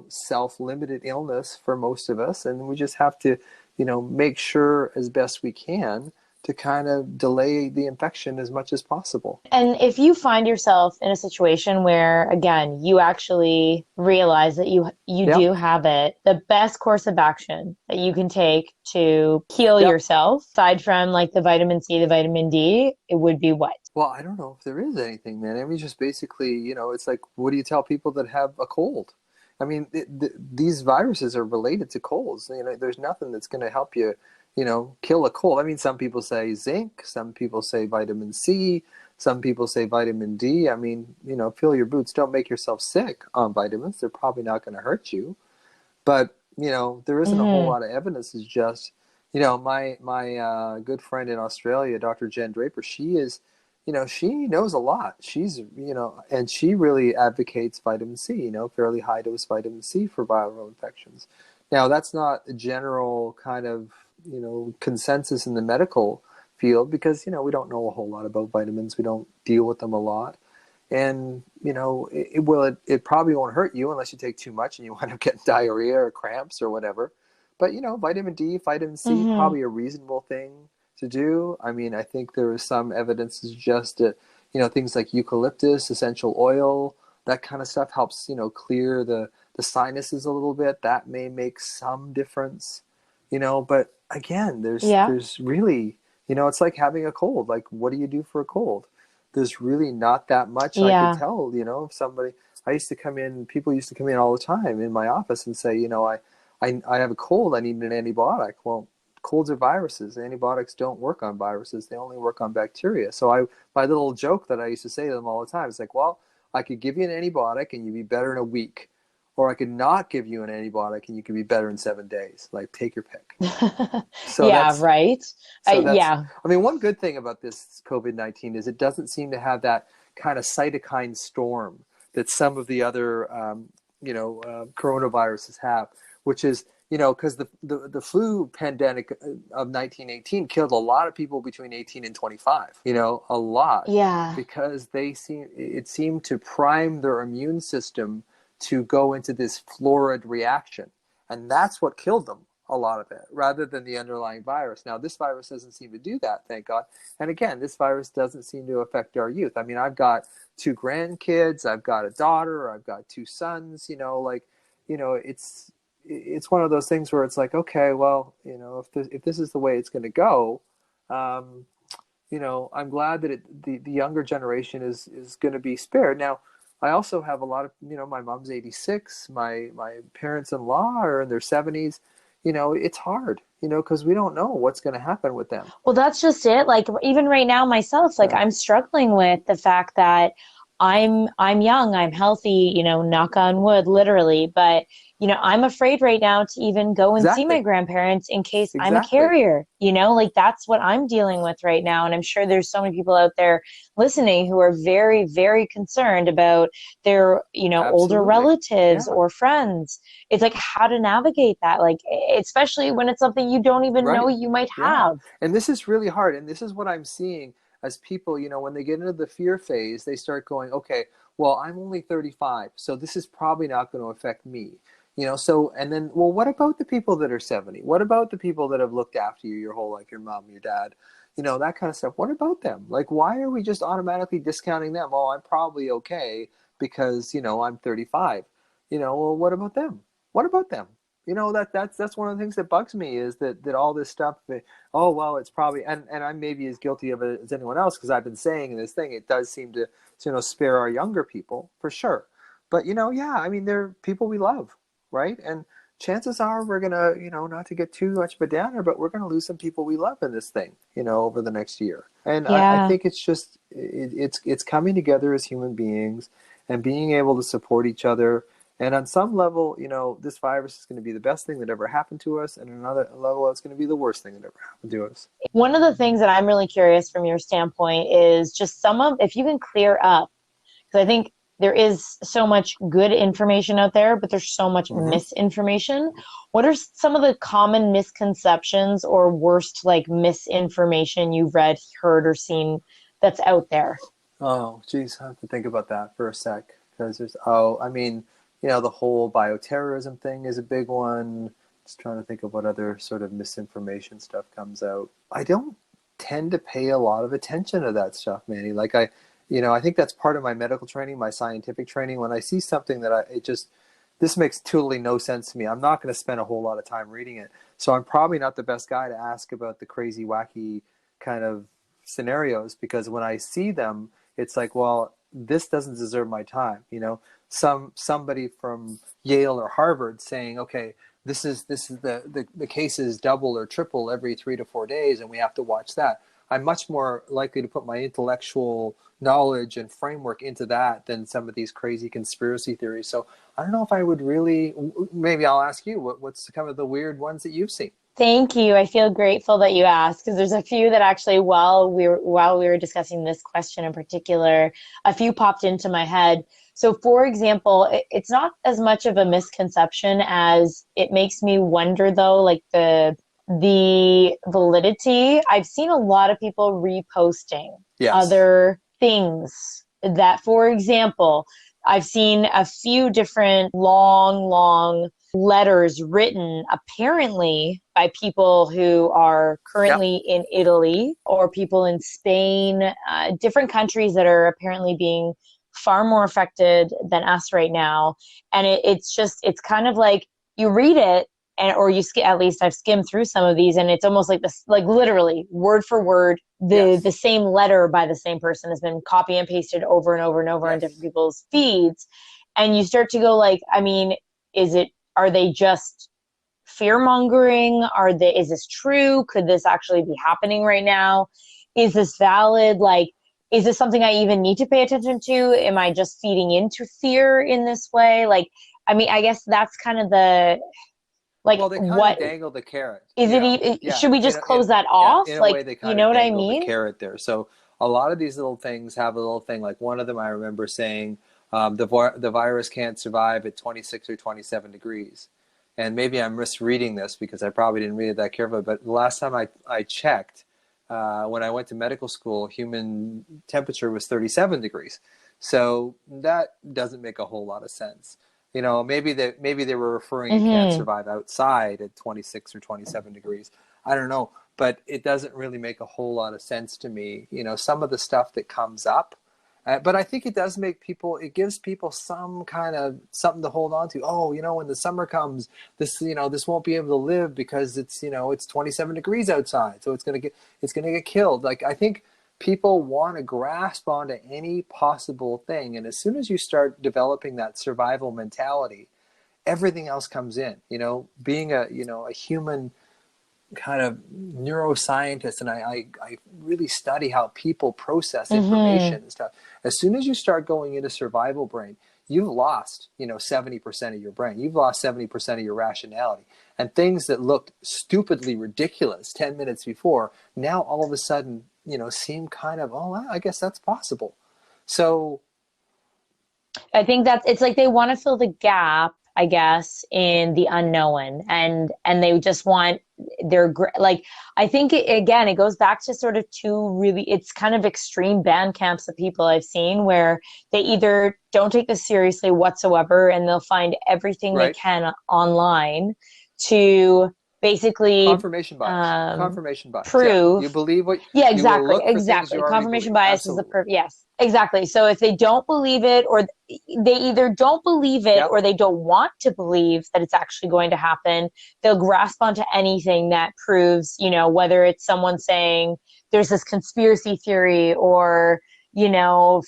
self-limited illness for most of us, and we just have to, make sure as best we can to kind of delay the infection as much as possible. And if you find yourself in a situation where, again, you actually realize that you Yeah, do have it, the best course of action that you can take to heal yeah. yourself, aside from like the vitamin C, the vitamin D, it would be what? Well, I don't know if there is anything, man. I mean, just basically, it's like, what do you tell people that have a cold? I mean, these viruses are related to colds. There's nothing that's going to help you, kill a cold. I mean, some people say zinc, some people say vitamin C, some people say vitamin D. I mean, fill your boots. Don't make yourself sick on vitamins. They're probably not going to hurt you. But there isn't a whole Mm-hmm. lot of evidence. It's just my good friend in Australia, Dr. Jen Draper. She knows a lot. She's and she really advocates vitamin C. Fairly high dose vitamin C for viral infections. Now that's not a general kind of consensus in the medical field because we don't know a whole lot about vitamins. We don't deal with them a lot. And it probably won't hurt you unless you take too much and you wind up getting diarrhea or cramps or whatever. But vitamin D, vitamin C, Mm-hmm. probably a reasonable thing to do. I mean, I think there is some evidence to suggest that things like eucalyptus, essential oil, that kind of stuff helps clear the sinuses a little bit. That may make some difference. But again, Yeah. there's really it's like having a cold. Like, what do you do for a cold? There's really not that much I could Yeah. tell, if somebody, people used to come in all the time in my office and say, I have a cold, I need an antibiotic. Well, colds are viruses. Antibiotics don't work on viruses. They only work on bacteria. So my little joke that I used to say to them all the time is like, well, I could give you an antibiotic and you'd be better in a week. Or I could not give you an antibiotic and you could be better in 7 days. Like, take your pick. So Yeah, that's right. so Yeah. I mean, one good thing about this COVID-19 is it doesn't seem to have that kind of cytokine storm that some of the other, coronaviruses have, which is, because the flu pandemic of 1918 killed a lot of people between 18 and 25, a lot, Yeah. because it seemed to prime their immune system to go into this florid reaction. And that's what killed them, a lot of it, rather than the underlying virus. Now, this virus doesn't seem to do that, thank God. And again, this virus doesn't seem to affect our youth. I mean, I've got two grandkids, I've got a daughter, I've got two sons. It's one of those things where it's like, okay, well, if this is the way it's going to go, um, I'm glad that the younger generation is going to be spared. Now, I also have a lot of, my mom's 86, my parents-in-law are in their 70s. It's hard, because we don't know what's going to happen with them. Well, that's just it. Like, even right now, myself, like, Yeah. I'm struggling with the fact that I'm young, I'm healthy, knock on wood, literally, but I'm afraid right now to even go and see my Exactly. grandparents in case I'm a Exactly. carrier, like that's what I'm dealing with right now. And I'm sure there's so many people out there listening who are very, very concerned about their, older Absolutely. relatives Yeah. or friends. It's like how to navigate that, like especially when it's something you don't even know Right. you might Yeah. have. And this is really hard. And this is what I'm seeing as people, when they get into the fear phase, they start going, okay, well, I'm only 35, so this is probably not going to affect me. So, and then, well, what about the people that are 70? What about the people that have looked after you your whole life, your mom, your dad, that kind of stuff? What about them? Like, why are we just automatically discounting them? Oh, I'm probably okay because, I'm 35. Well, what about them? What about them? That's one of the things that bugs me is that all this stuff, oh well, it's probably, and I'm maybe as guilty of it as anyone else because I've been saying in this thing it does seem to spare our younger people for sure. But yeah, I mean, they're people we love, right? And chances are we're gonna, not to get too much of a downer, but we're gonna lose some people we love in this thing, over the next year. And I Yeah. think it's just it's coming together as human beings and being able to support each other. And on some level, this virus is going to be the best thing that ever happened to us, and on another level, it's going to be the worst thing that ever happened to us. One of the things that I'm really curious from your standpoint is just if you can clear up, because I think there is so much good information out there, but there's so much Hmm. misinformation. What are some of the common misconceptions or worst like misinformation you've read, heard, or seen that's out there? Oh, geez, I have to think about that for a sec because I mean, the whole bioterrorism thing is a big one. Just trying to think of what other sort of misinformation stuff comes out. I don't tend to pay a lot of attention to that stuff, Manny. Like I think that's part of my medical training, my scientific training. When I see something that this makes totally no sense to me, I'm not going to spend a whole lot of time reading it. So I'm probably not the best guy to ask about the crazy, wacky kind of scenarios because when I see them, it's like, well, this doesn't deserve my time. Somebody from Yale or Harvard saying, okay, this is the cases double or triple every 3 to 4 days, and we have to watch that. I'm much more likely to put my intellectual knowledge and framework into that than some of these crazy conspiracy theories. So I don't know if I would really. Maybe I'll ask you what's kind of the weird ones that you've seen. Thank you. I feel grateful that you asked because there's a few that actually while we were discussing this question in particular, a few popped into my head. So for example, it's not as much of a misconception as it makes me wonder though, like the validity. I've seen a lot of people reposting Yes. other things that, for example, I've seen a few different long letters written apparently by people who are Yep. currently in Italy or people in Spain, different countries that are apparently being far more affected than us right now. And it's kind of like you read it and or at least I've skimmed through some of these and it's almost like this, like literally word for word the Yes. same letter by the same person has been copy and pasted over and over and over on different Yes. people's feeds, and you start to go like, I mean, is it are they just fear mongering? Is this true? Could this actually be happening right now? Is this valid? Like, is this something I even need to pay attention to? Am I just feeding into fear in this way? Like, I mean, I guess that's kind of like, Well, they kind of what dangle the carrot, is it? Yeah, Should we just close that yeah, off? in a Like, way, they you kind know of what I dangle the mean? carrot there. So a lot of these little things have a little thing. Like one of them, I remember saying, the virus can't survive at 26 or 27 degrees. And maybe I'm misreading this because I probably didn't read it that carefully. But the last time I checked, when I went to medical school, human temperature was 37 degrees. So that doesn't make a whole lot of sense. Maybe they were referring it can't Mm-hmm. survive outside at 26 or 27 degrees. I don't know, but it doesn't really make a whole lot of sense to me. Some of the stuff that comes up, but I think it does make people. It gives people some kind of something to hold on to. Oh, when the summer comes, this won't be able to live because it's 27 degrees outside, so it's gonna get killed. Like I think people want to grasp onto any possible thing, and as soon as you start developing that survival mentality, everything else comes in. Being a human kind of neuroscientist, and I really study how people process Mm-hmm. information and stuff. As soon as you start going into survival brain, you've lost, 70% of your brain. You've lost 70% of your rationality. And things that looked stupidly ridiculous 10 minutes before, now all of a sudden, seem kind of, oh, I guess that's possible. So, I think that's it's like they want to fill the gap, I guess, in the unknown, and they just want like I think again it goes back to sort of two really it's kind of extreme band camps of people I've seen where they either don't take this seriously whatsoever and they'll find everything they right? can online to basically Confirmation bias. um, Confirmation bias. Yeah. prove You believe what yeah, you will exactly, look for things you exactly. already Confirmation believe. bias is the Absolutely. perfect, yes, exactly. So if they don't believe it, or they either don't believe it, Yep. or they don't want to believe that it's actually going to happen, they'll grasp onto anything that proves, whether it's someone saying there's this conspiracy theory or,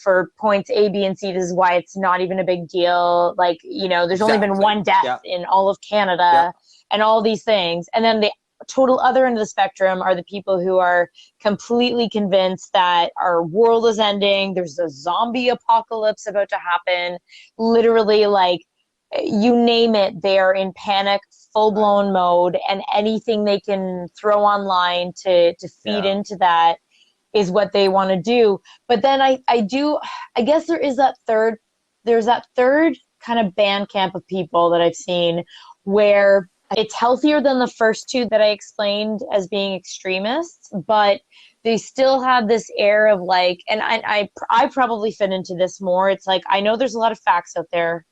for points A, B, and C, this is why it's not even a big deal. Like, there's only been Exactly. one death Yep. in all of Yep. Canada and all these things. And then the total other end of the spectrum are the people who are completely convinced that our world is ending. There's a zombie apocalypse about to happen. Literally, like, you name it, they are in panic, full Right. blown mode, and anything they can throw online to feed Yeah. into that is what they want to do. But then I guess there's that third kind of band camp of people that I've seen where it's healthier than the first two that I explained as being extremists, but they still have this air of like, and I probably fit into this more. It's like, I know there's a lot of facts out there.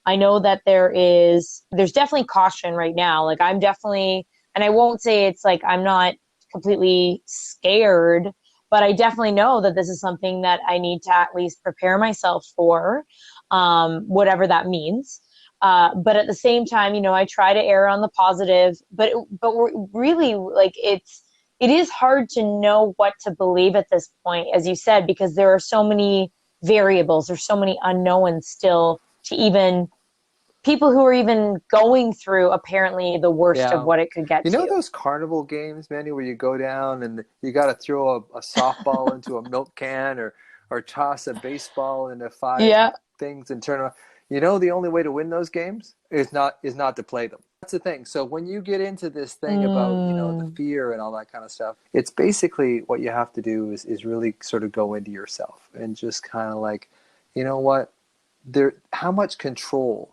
I know that there's definitely caution right now. Like I'm definitely, and I won't say it's like I'm not completely scared, but I definitely know that this is something that I need to at least prepare myself for, whatever that means. But at the same time, I try to err on the positive. But we're really like it is hard to know what to believe at this point, as you said, because there are so many variables, there's so many unknowns still to even people who are even going through apparently the worst of Yeah. what it could get You know to. those carnival games, Manny, where you go down and you got to throw a softball into a milk can or toss a baseball into five Yeah. things and turn around. The only way to win those games is not to play them. That's the thing. So when you get into this thing about, the Mm, fear and all that kind of stuff, it's basically what you have to do is really sort of go into yourself and just kind of like, you know what, how much control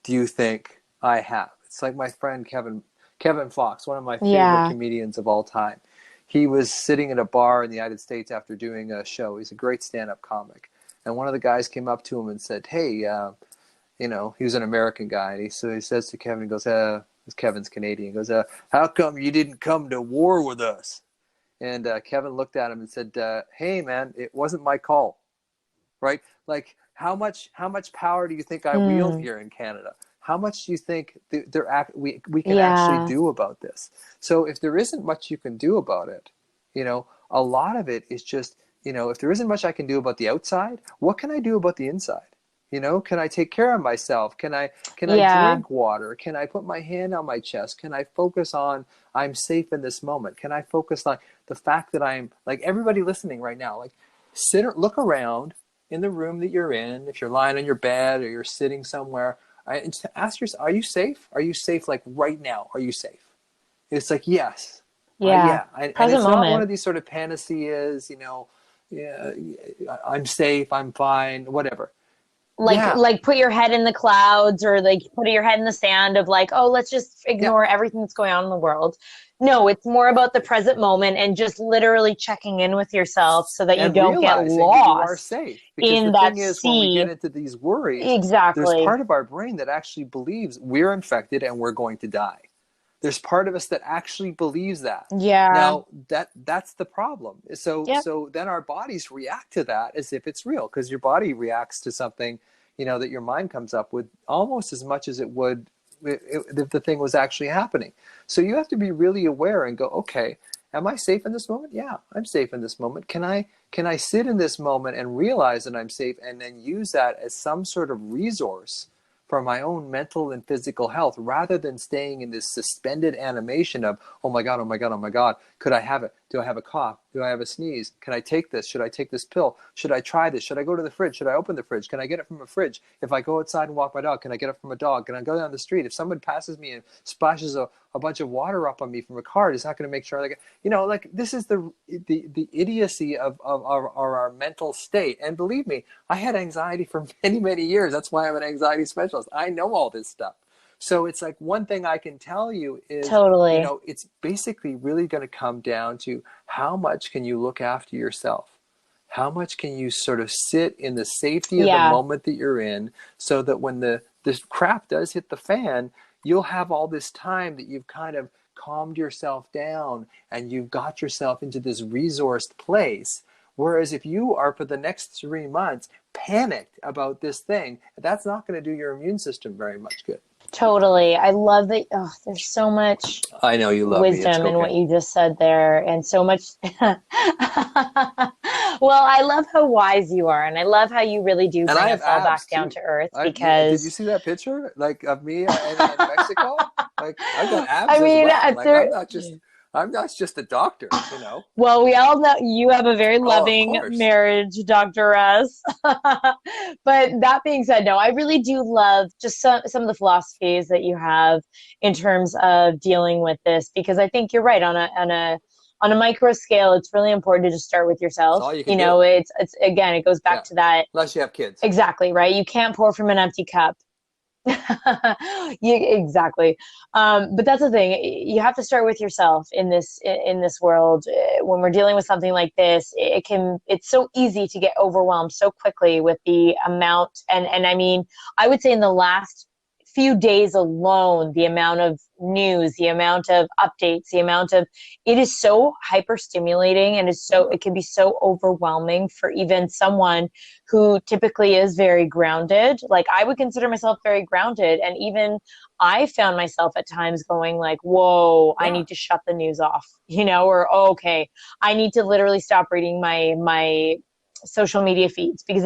do you think I have? It's like my friend Kevin Fox, one of my favorite yeah. comedians of all time. He was sitting at a bar in the United States after doing a show. He's a great stand-up comic, and one of the guys came up to him and said, "Hey, he was an American guy, and he says to Kevin, he goes, Kevin's Canadian, he goes, how come you didn't come to war with us?" And Kevin looked at him and said, "Hey, man, it wasn't my call." Right? Like how much power do you think I wield Mm, here in Canada? How much do you think we can actually yeah. do about this? So if there isn't much you can do about it, a lot of it is just, if there isn't much I can do about the outside, what can I do about the inside? Can I take care of myself? Can I Yeah. drink water? Can I put my hand on my chest? Can I focus on I'm safe in this moment? Can I focus on the fact that I'm like everybody listening right now, like look around in the room that you're in, if you're lying on your bed or you're sitting somewhere, and just ask yourself, are you safe? Are you safe like right now? Are you safe? It's like, yes. Yeah. Yeah. And Present it's not one moment. of these sort of panaceas, yeah, I'm safe, I'm fine, whatever. like Yeah. like put your head in the clouds or like put your head in the sand of like, oh, let's just Yeah. ignore everything that's going on in the world. No, it's more about the present moment and just literally checking in with yourself so that you And don't get realizing that you are lost safe. Because the in that thing is, when we sea. get into these worries, there's Exactly. part of our brain that actually believes we're infected and we're going to die. There's part of us that actually believes that. Yeah. Now that's the problem. So Yep. so then our bodies react to that as if it's real, because your body reacts to something, that your mind comes up with almost as much as it would if the thing was actually happening. So you have to be really aware and go, okay, am I safe in this moment? Yeah, I'm safe in this moment. Can I sit in this moment and realize that I'm safe and then use that as some sort of resource for for my own mental and physical health, rather than staying in this suspended animation of, oh my God, oh my God, oh my God, could I have it? Do I have a cough? Do I have a sneeze? Can I take this? Should I take this pill? Should I try this? Should I go to the fridge? Should I open the fridge? Can I get it from a fridge? If I go outside and walk my dog, can I get it from a dog? Can I go down the street? If someone passes me and splashes a bunch of water up on me from a car, is that going to make sure I get, like this is the idiocy of our mental state. And believe me, I had anxiety for many, many years. That's why I'm an anxiety specialist. I know all this stuff. So it's like, one thing I can tell you is, Totally. it's basically really going to come down to how much can you look after yourself? How much can you sort of sit in the safety of the Yeah. moment that you're in, so that when this crap does hit the fan, you'll have all this time that you've kind of calmed yourself down and you've got yourself into this resourced place. Whereas if you are, for the next 3 months, panicked about this thing, that's not going to do your immune system very much good. Totally. I love that. Oh, there's so much I know you love me. It's wisdom in what okay. you just said there, and so much. Well, I love how wise you are, and I love how you really do And I bring have us all back abs down too. to earth Did you because, see that picture, like, of me in Mexico? Like, I've got abs I as mean, well. Like, there. I'm not just a doctor. Well, we all know you have a very Oh, of loving course. marriage, Dr. Russ. But that being said, no, I really do love just some of the philosophies that you have in terms of dealing with this, because I think you're right on a micro scale. It's really important to just start with That's yourself. all you can You do. know, it's again, it goes back Yeah. to that Unless you have kids. exactly, right? You can't pour from an empty cup. Exactly. But that's the thing. You have to start with yourself in this world. When we're dealing with something like this, it's so easy to get overwhelmed so quickly with the amount. And I mean, I would say in the last few days alone, the amount of news, the amount of updates, it is so hyper stimulating, and Yeah. it can be so overwhelming for even someone who typically is very grounded. Like, I would consider myself very grounded, and even I found myself at times going like, whoa, I Yeah. need to shut the news off, or, oh, okay, I need to literally stop reading my social media feeds, because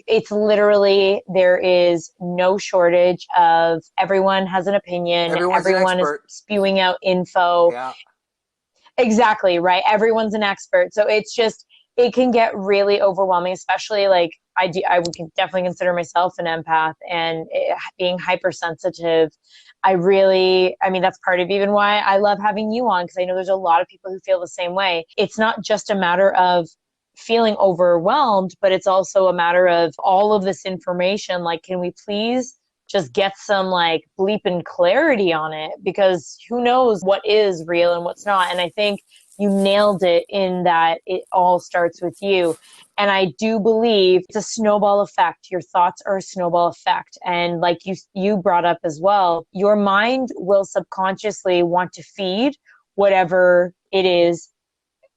it's literally, there is no shortage of, everyone has an opinion, Everyone's an everyone is expert. spewing out info. Yeah. Exactly, right? Everyone's an expert. So it can get really overwhelming, especially like I would definitely consider myself an empath, and being hypersensitive. I mean, that's part of even why I love having you on, because I know there's a lot of people who feel the same way. It's not just a matter of feeling overwhelmed, but it's also a matter of all of this information. Like, can we please just get some like bleep and clarity on it, because who knows what is real and what's not. And I think you nailed it in that it all starts with you. And I do believe it's a snowball effect. Your thoughts are a snowball effect. And like you brought up as well, your mind will subconsciously want to feed whatever it is,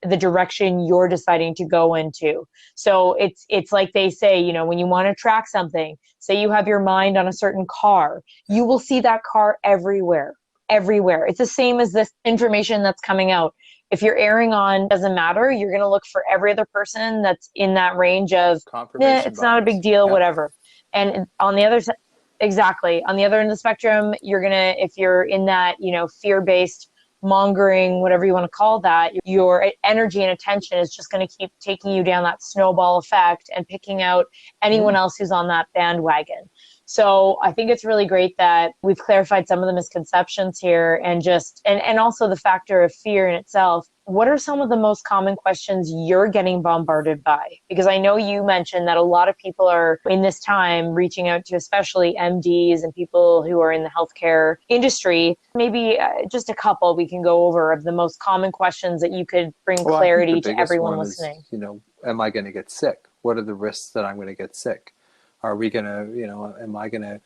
the direction you're deciding to go into. So it's like they say, when you want to track something, say you have your mind on a certain car, you will see that car everywhere, everywhere. It's the same as this information that's coming out. If you're erring on doesn't matter, you're going to look for every other person that's in that range of, Confirmation it's not a big bias. deal, Yeah. whatever. And on the other side, exactly, on the other end of the spectrum, if you're in that, fear-based mongering, whatever you want to call that, your energy and attention is just going to keep taking you down that snowball effect and picking out anyone Mm. else who's on that bandwagon. So I think it's really great that we've clarified some of the misconceptions here, and also the factor of fear in itself. What are some of the most common questions you're getting bombarded by? Because I know you mentioned that a lot of people are in this time reaching out to, especially MDs and people who are in the healthcare industry. Maybe just a couple we can go over of the most common questions that you could bring Well, I think the clarity to biggest everyone one is, listening. am I going to get sick? What are the risks that I'm going to get sick? Are we going to, am I going to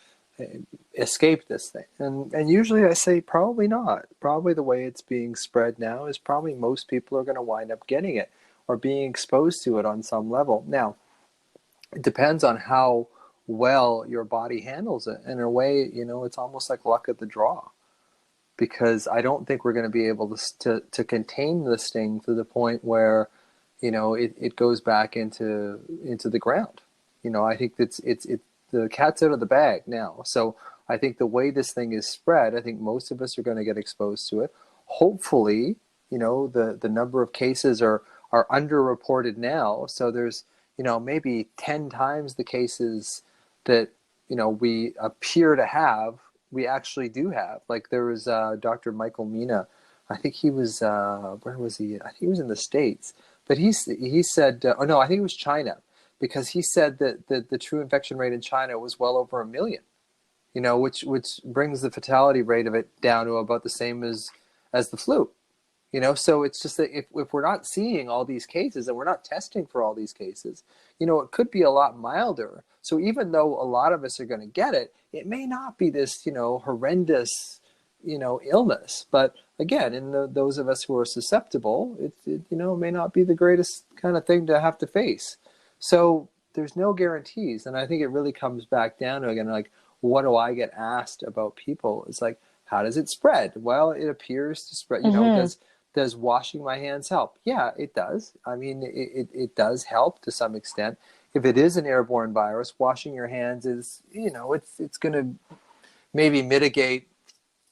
escape this thing? And usually I say probably not. Probably the way it's being spread now is probably most people are going to wind up getting it or being exposed to it on some level. Now, it depends on how well your body handles it. In a way, it's almost like luck of the draw, because I don't think we're going to be able to contain this thing to the point where, it goes back into the ground. I think it's the cat's out of the bag now. So I think the way this thing is spread, I think most of us are going to get exposed to it. Hopefully, the number of cases are underreported now. So there's, maybe 10 times the cases that, we appear to have, we actually do have. Like there was Dr. Michael Mina. I think he was, where was he? I think he was in the States. But he said, oh no, I think it was China, because he said that the true infection rate in China was well over 1 million, which brings the fatality rate of it down to about the same as the flu. So it's just that if we're not seeing all these cases and we're not testing for all these cases, it could be a lot milder. So even though a lot of us are going to get it, it may not be this, horrendous, illness. But again, in those of us who are susceptible, it may not be the greatest kind of thing to have to face. So there's no guarantees. And I think it really comes back down to, again, like, what do I get asked about people? It's like, how does it spread? Well, it appears to spread, does washing my hands help? Yeah, it does. I mean, it does help to some extent. If it is an airborne virus, washing your hands is, it's going to maybe mitigate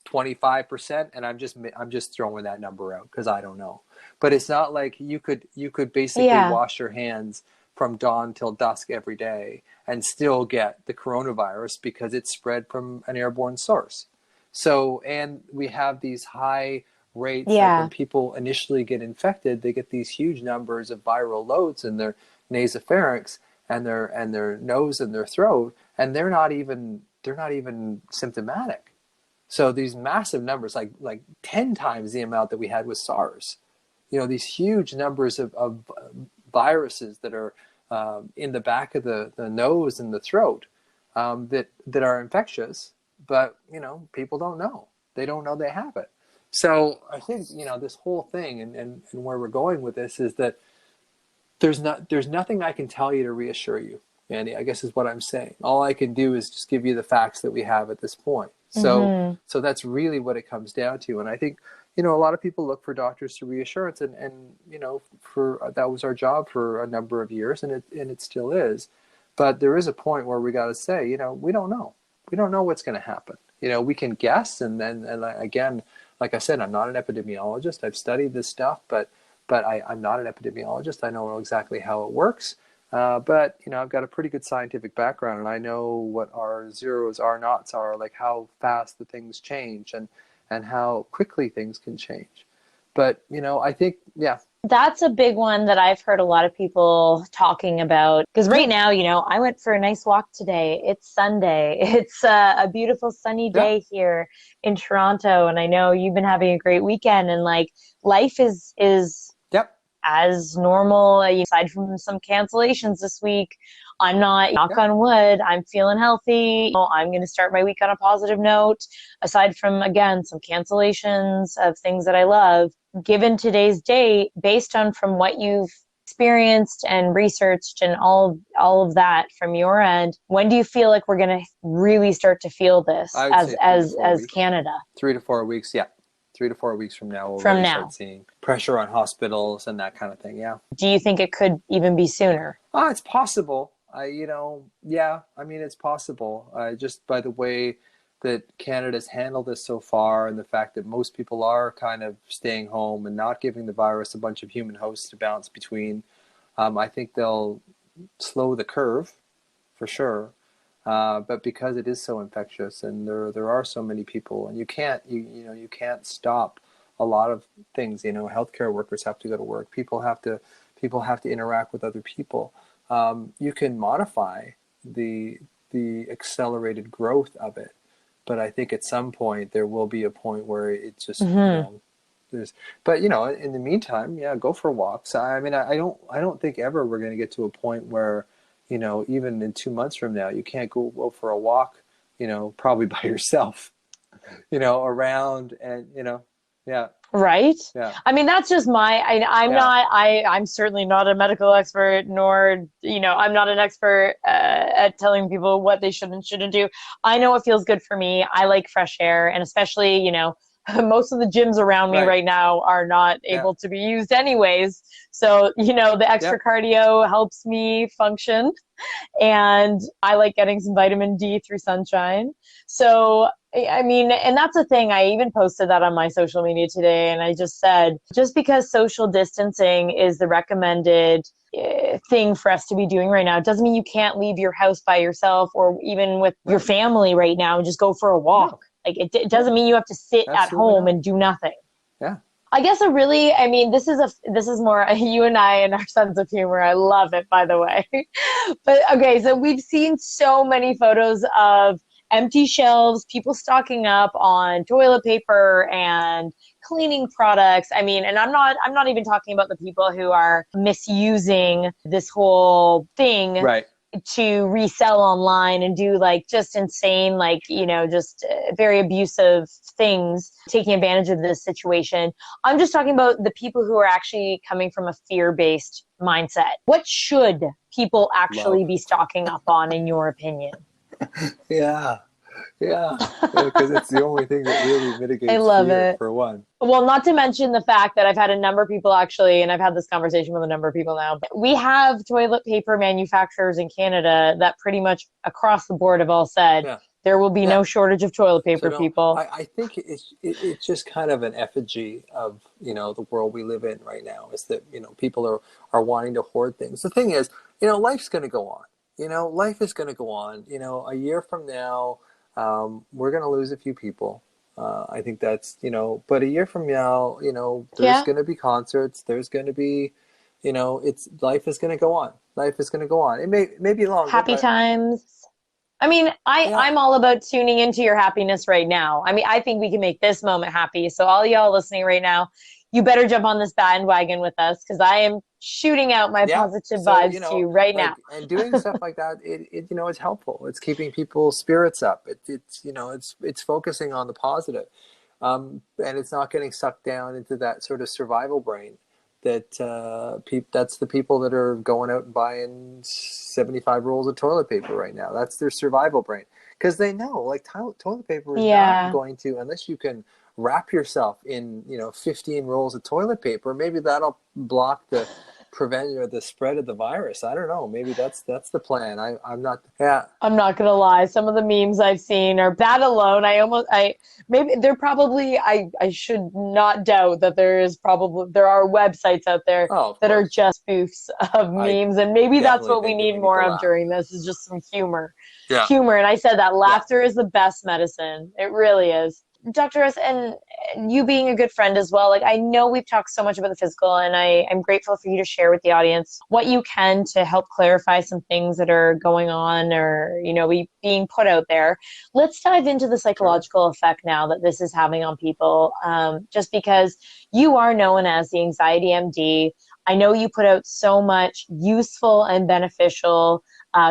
25%, and I'm just throwing that number out because I don't know. But it's not like you could basically wash your hands from dawn till dusk every day and still get the coronavirus because it's spread from an airborne source. So, and we have these high rates, like when people initially get infected, they get these huge numbers of viral loads in their nasopharynx and their nose and their throat, and they're not even symptomatic. So these massive numbers, like 10 times the amount that we had with SARS, these huge numbers of viruses that are in the back of the nose and the throat that are infectious, but people don't know. They don't know they have it. So I think, this whole thing and where we're going with this is that there's nothing I can tell you to reassure you, Andy, I guess is what I'm saying. All I can do is just give you the facts that we have at this point. So that's really what it comes down to. And I think, a lot of people look for doctors to reassurance, and for that was our job for a number of years, and it still is. But there is a point where we got to say, we don't know. We don't know what's going to happen. We can guess, and again, like I said, I'm not an epidemiologist. I've studied this stuff, but I'm not an epidemiologist. I know exactly how it works. But I've got a pretty good scientific background, and I know what our zeros, our knots are, like how fast the things change and how quickly things can change. But I think, that's a big one that I've heard a lot of people talking about. Because right now, I went for a nice walk today. It's Sunday. It's a beautiful sunny day here in Toronto. And I know you've been having a great weekend. And like life is as normal, aside from some cancellations this week. I'm not, knock on wood, I'm feeling healthy. I'm going to start my week on a positive note. Aside from, again, some cancellations of things that I love. Given today's date, based on from what you've experienced and researched and all of that from your end, when do you feel like we're going to really start to feel this as Canada? 3 to 4 weeks, 3 to 4 weeks from now, we'll really start seeing pressure on hospitals and that kind of thing. Yeah. Do you think it could even be sooner? It's possible. It's possible. Just by the way that Canada's handled this so far, and the fact that most people are kind of staying home and not giving the virus a bunch of human hosts to bounce between, I think they'll slow the curve for sure. But because it is so infectious, and there are so many people, and you can't stop a lot of things. Healthcare workers have to go to work. People have to interact with other people. You can modify the accelerated growth of it, but I think at some point there will be a point where it just there's. But in the meantime, go for walks. I mean, I don't think ever we're going to get to a point where even in 2 months from now, you can't go for a walk, probably by yourself, around and, Right. Yeah. I mean, that's just I'm certainly not a medical expert, nor, I'm not an expert at telling people what they should and shouldn't do. I know what feels good for me. I like fresh air, and especially, most of the gyms around me Right. right now are not Yeah. able to be used anyways. So, the extra Yep. cardio helps me function, and I like getting some vitamin D through sunshine. So, I mean, and that's the thing. I even posted that on my social media today, and I just said, just because social distancing is the recommended thing for us to be doing right now, it doesn't mean you can't leave your house by yourself or even with your Right. family right now and just go for a walk. No. Like it Yeah. doesn't mean you have to sit at Absolutely home not. and do nothing. Yeah. I guess I mean, this is more you and I and our sense of humor. I love it, by the way. But okay, so we've seen so many photos of empty shelves, people stocking up on toilet paper and cleaning products. I mean, and I'm not even talking about the people who are misusing this whole thing Right. to resell online and do like just insane, like, just very abusive things, taking advantage of this situation. I'm just talking about the people who are actually coming from a fear-based mindset. What should people actually Love. be stocking up on, in your opinion? Yeah. Yeah. Because it's the only thing that really I mitigates love fear, it. for one. Well, not to mention the fact that I've had a number of people actually, and I've had this conversation with a number of people now. We have toilet paper manufacturers in Canada that pretty much across the board have all said Yeah. there will be Yeah. no shortage of toilet So paper, no, people. I think it's just kind of an effigy of, the world we live in right now, is that, people are wanting to hoard things. The thing is, life's going to go on. Life is going to go on. A year from now, we're going to lose a few people. I think that's, but a year from now, there's Yeah. going to be concerts. There's going to be, it's life is going to go on. Life is going to go on. It may be longer, Happy but times. I mean, yeah, I'm all about tuning into your happiness right now. I mean, I think we can make this moment happy. So all y'all listening right now, you better jump on this bandwagon with us because I am shooting out my yeah. positive So, vibes to you right now. and doing stuff like that, it's helpful. It's keeping people's spirits up. It's focusing on the positive, and it's not getting sucked down into that sort of survival brain. That's the people that are going out and buying 75 rolls of toilet paper right now. That's their survival brain, because they know, like, toilet paper is not Yeah. going to, unless you can wrap yourself in 15 rolls of toilet paper. Maybe that'll block the prevent or the spread of the virus. I don't know. Maybe that's the plan. I'm not. Yeah. I'm not gonna lie. Some of the memes I've seen are that alone. Maybe they're probably, I should not doubt that there are websites out there Oh, of that are course. just spoofs of I memes. And maybe that's definitely what we think that need we need to more of laugh. during this is just some humor. Yeah. Humor. And I said that Yeah. laughter is the best medicine. It really is. Dr. Russ, and you being a good friend as well, like I know we've talked so much about the physical, and I'm grateful for you to share with the audience what you can to help clarify some things that are going on or, being put out there. Let's dive into the Sure. psychological effect now that this is having on people. Just because you are known as the Anxiety MD, I know you put out so much useful and beneficial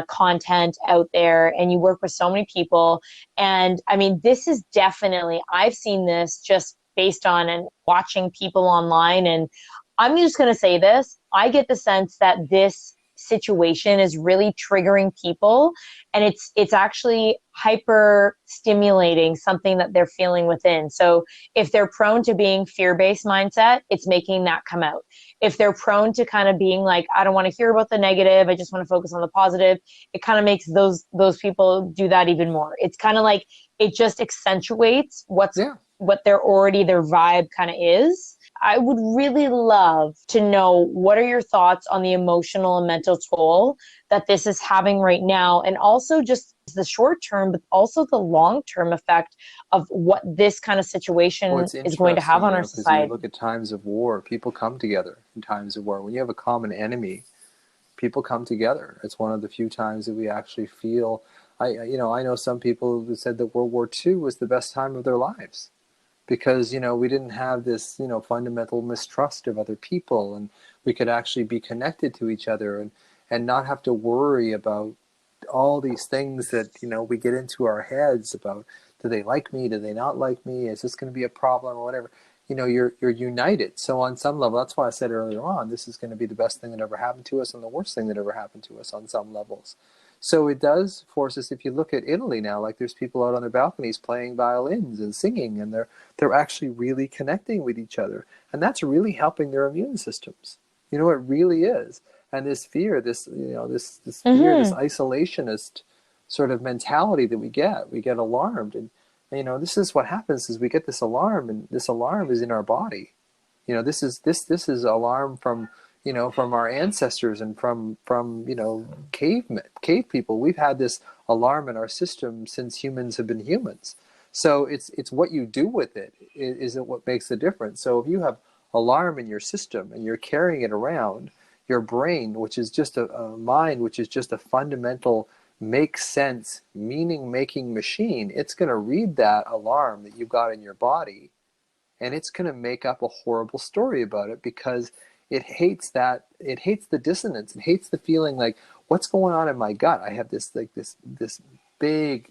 content out there, and you work with so many people. And I mean, this is definitely, I've seen this just based on and watching people online. And I'm just going to say this, I get the sense that this situation is really triggering people, and it's actually hyper stimulating something that they're feeling within. So if they're prone to being fear-based mindset, it's making that come out. If they're prone to kind of being like, I don't want to hear about the negative, I just want to focus on the positive, it kind of makes those people do that even more. It's kind of like it just accentuates Yeah. what their vibe kind of is. I would really love to know, what are your thoughts on the emotional and mental toll that this is having right now, and also just the short term, but also the long term effect of what this kind of Well, situation it's is going to have interesting, on our because you society. look at times of war, people come together in times of war. When you have a common enemy, people come together. It's one of the few times that we actually feel. I know some people who said that World War II was the best time of their lives, because we didn't have this fundamental mistrust of other people, and we could actually be connected to each other, and not have to worry about all these things that we get into our heads about. Do they like me? Do they not like me? Is this going to be a problem or whatever? You're united. So on some level, that's why I said earlier on, this is going to be the best thing that ever happened to us and the worst thing that ever happened to us on some levels. So it does force us, if you look at Italy now, like there's people out on their balconies playing violins and singing, and they're actually really connecting with each other. And that's really helping their immune systems. You know, it really is. And this fear, this fear, this Mm-hmm. isolationist sort of mentality that we get alarmed. And this is what happens is we get this alarm, and this alarm is in our body. This is alarm from from our ancestors and from cave people. We've had this alarm in our system since humans have been humans. So it's what you do with it isn't what makes the difference. So if you have alarm in your system and you're carrying it around, your brain, which is just a mind, which is just a fundamental make sense meaning making machine, it's going to read that alarm that you've got in your body, and it's going to make up a horrible story about it because it hates the dissonance. It hates the feeling like, what's going on in my gut? I have this big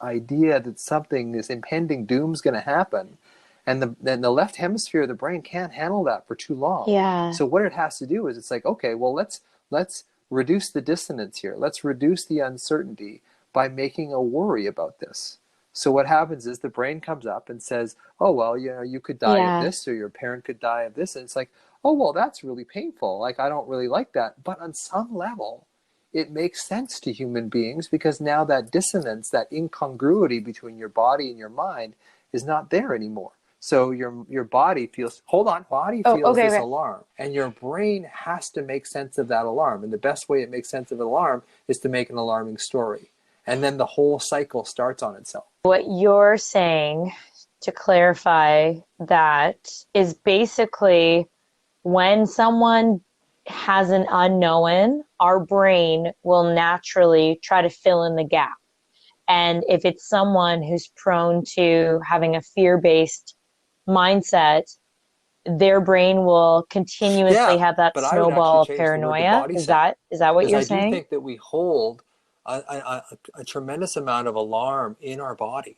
idea that this impending doom's going to happen, and then the left hemisphere of the brain can't handle that for too long. Yeah. So what it has to do is, it's like, okay, well, let's reduce the dissonance here. Let's reduce the uncertainty by making a worry about this. So what happens is the brain comes up and says, oh, well, you could die of Yeah. this, or your parent could die of this. And it's like, oh, well, that's really painful. Like, I don't really like that. But on some level, it makes sense to human beings, because now that dissonance, that incongruity between your body and your mind is not there anymore. So your body feels, body Oh, feels okay, this okay. alarm, and your brain has to make sense of that alarm. And the best way it makes sense of an alarm is to make an alarming story. And then the whole cycle starts on itself. What you're saying, to clarify that, is basically when someone has an unknown, our brain will naturally try to fill in the gap. And if it's someone who's prone to having a fear-based mindset, their brain will continuously Yeah, have that but I would actually snowball of change the word to paranoia. body Is center, that what because you're I do saying? think that we hold a tremendous amount of alarm in our body.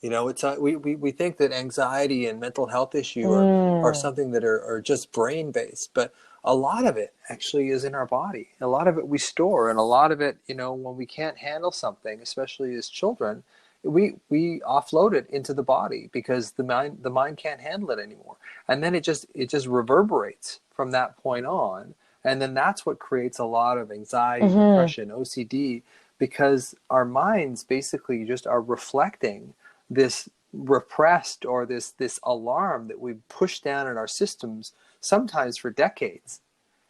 We think that anxiety and mental health issue are Mm. something that are just brain based, but a lot of it actually is in our body. A lot of it we store, and a lot of it, when we can't handle something, especially as children, we offload it into the body because the mind can't handle it anymore. And then it just reverberates from that point on. And then that's what creates a lot of anxiety, Hmm. depression, OCD, because our minds basically just are reflecting this repressed, or this alarm that we've pushed down in our systems, sometimes for decades.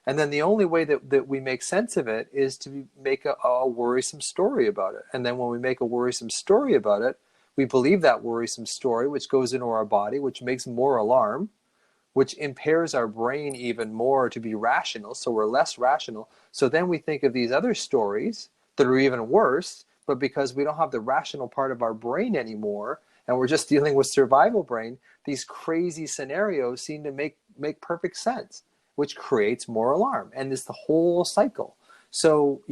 And then the only way that we make sense of it is to make a worrisome story about it. And then when we make a worrisome story about it, we believe that worrisome story, which goes into our body, which makes more alarm, which impairs our brain even more to be rational. So we're less rational. So then we think of these other stories that are even worse, but because we don't have the rational part of our brain anymore, and we're just dealing with survival brain, these crazy scenarios seem to make perfect sense, which creates more alarm. And it's the whole cycle. So,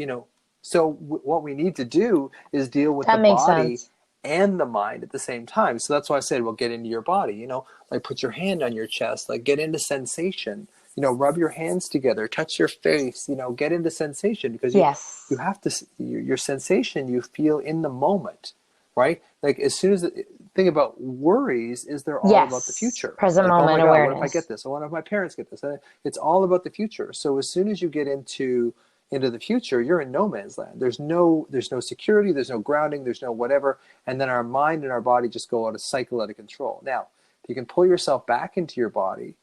what we need to do is deal with the That makes body sense. and the mind at the same time. So that's why I said, well, get into your body, like put your hand on your chest, like get into sensation, rub your hands together, touch your face, get into sensation, because you Yes. have to, your sensation you feel in the moment, right? Like as soon as the thing about worries is they're all about the Yes. future. Present Like, oh my moment God, what if I awareness. get this? Or what if my parents get this? It's all about the future. So as soon as you get into the future, you're in no man's land. There's no security, there's no grounding, there's no whatever. And then our mind and our body just go out of cycle, out of control. Now, if you can pull yourself back into your body,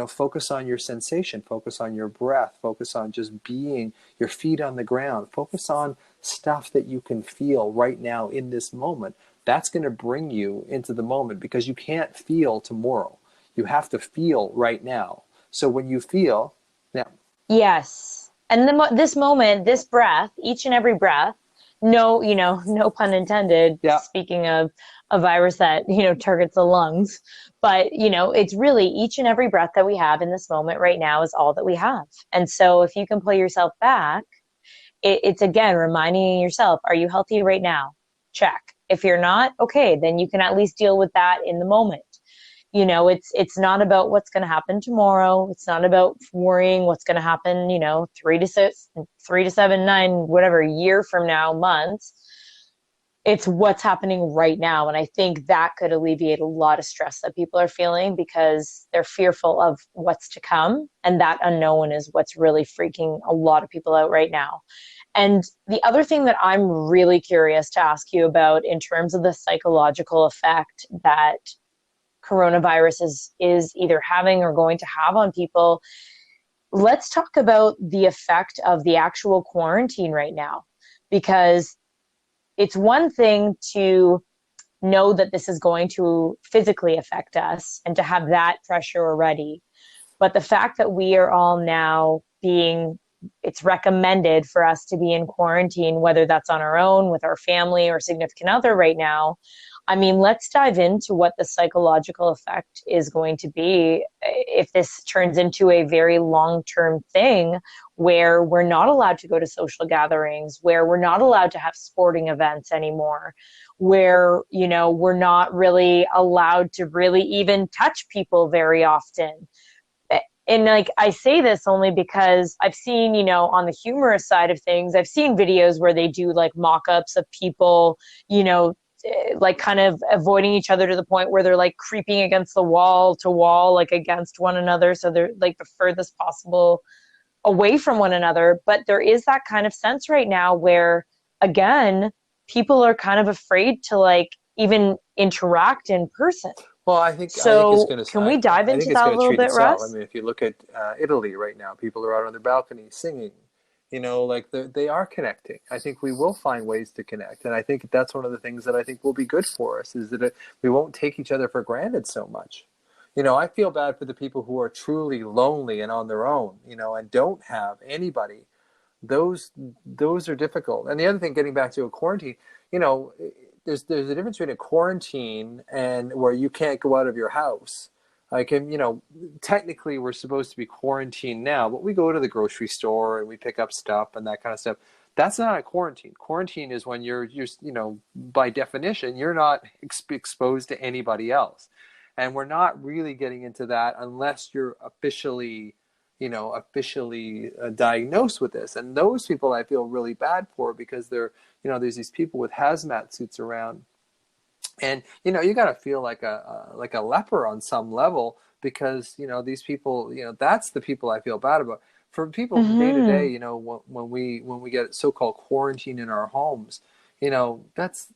focus on your sensation, focus on your breath, focus on just being, your feet on the ground, focus on stuff that you can feel right now in this moment. That's going to bring you into the moment, because you can't feel tomorrow. You have to feel right now. So when you feel, now, Yes. And this moment, this breath, each and every breath, no, no pun intended, yeah, speaking of a virus that, targets the lungs, but, it's really each and every breath that we have in this moment right now is all that we have. And so if you can pull yourself back, it's again reminding yourself, are you healthy right now? Check. If you're not, okay, then you can at least deal with that in the moment. It's not about what's going to happen tomorrow. It's not about worrying what's going to happen, 3 to 6, 3 to 7, 9, whatever, year from now, months. It's what's happening right now. And I think that could alleviate a lot of stress that people are feeling because they're fearful of what's to come. And that unknown is what's really freaking a lot of people out right now. And the other thing that I'm really curious to ask you about in terms of the psychological effect that coronavirus is either having or going to have on people, let's talk about the effect of the actual quarantine right now. Because it's one thing to know that this is going to physically affect us and to have that pressure already. But the fact that we are all now it's recommended for us to be in quarantine, whether that's on our own, with our family or significant other right now. I mean, let's dive into what the psychological effect is going to be if this turns into a very long-term thing where we're not allowed to go to social gatherings, where we're not allowed to have sporting events anymore, where, we're not really allowed to really even touch people very often. And like, I say this only because I've seen, on the humorous side of things, I've seen videos where they do like mock-ups of people, like kind of avoiding each other to the point where they're like creeping against the wall to wall, like against one another. So they're like the furthest possible away from one another. But there is that kind of sense right now where, again, people are kind of afraid to like even interact in person. Well, I think it's So going to can we dive I think into it's that a going to little treat bit, itself. I Russ? mean, if you look at Italy right now, people are out on their balconies singing. Like they are connecting. I think we will find ways to connect, and I think that's one of the things that I think will be good for us is that we won't take each other for granted so much. I feel bad for the people who are truly lonely and on their own, and don't have anybody. Those are difficult. And the other thing, getting back to a quarantine, you know, there's a difference between a quarantine and where you can't go out of your house. Like, technically we're supposed to be quarantined now, but we go to the grocery store and we pick up stuff and that kind of stuff. That's not a quarantine. Quarantine is when you're by definition, you're not exposed to anybody else. And we're not really getting into that unless you're officially diagnosed with this. And those people I feel really bad for because there's these people with hazmat suits around, and you got to feel like a leper on some level because these people, that's the people I feel bad about. For people from day to day, Mm-hmm. when we get so-called quarantine in our homes, that's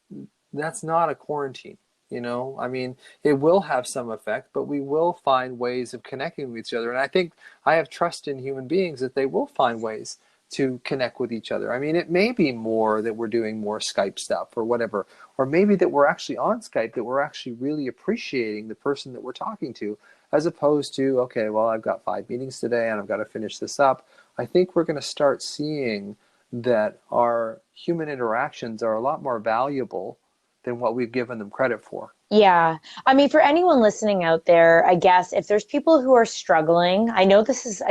not a quarantine. I mean, it will have some effect, but we will find ways of connecting with each other. And I think I have trust in human beings that they will find ways to connect with each other. I mean, it may be more that we're doing more Skype stuff or whatever, or maybe that we're actually on Skype, that we're actually really appreciating the person that we're talking to, as opposed to, okay, well, I've got 5 meetings today and I've got to finish this up. I think we're going to start seeing that our human interactions are a lot more valuable than what we've given them credit for. Yeah. I mean, for anyone listening out there, I guess if there's people who are struggling, I know this is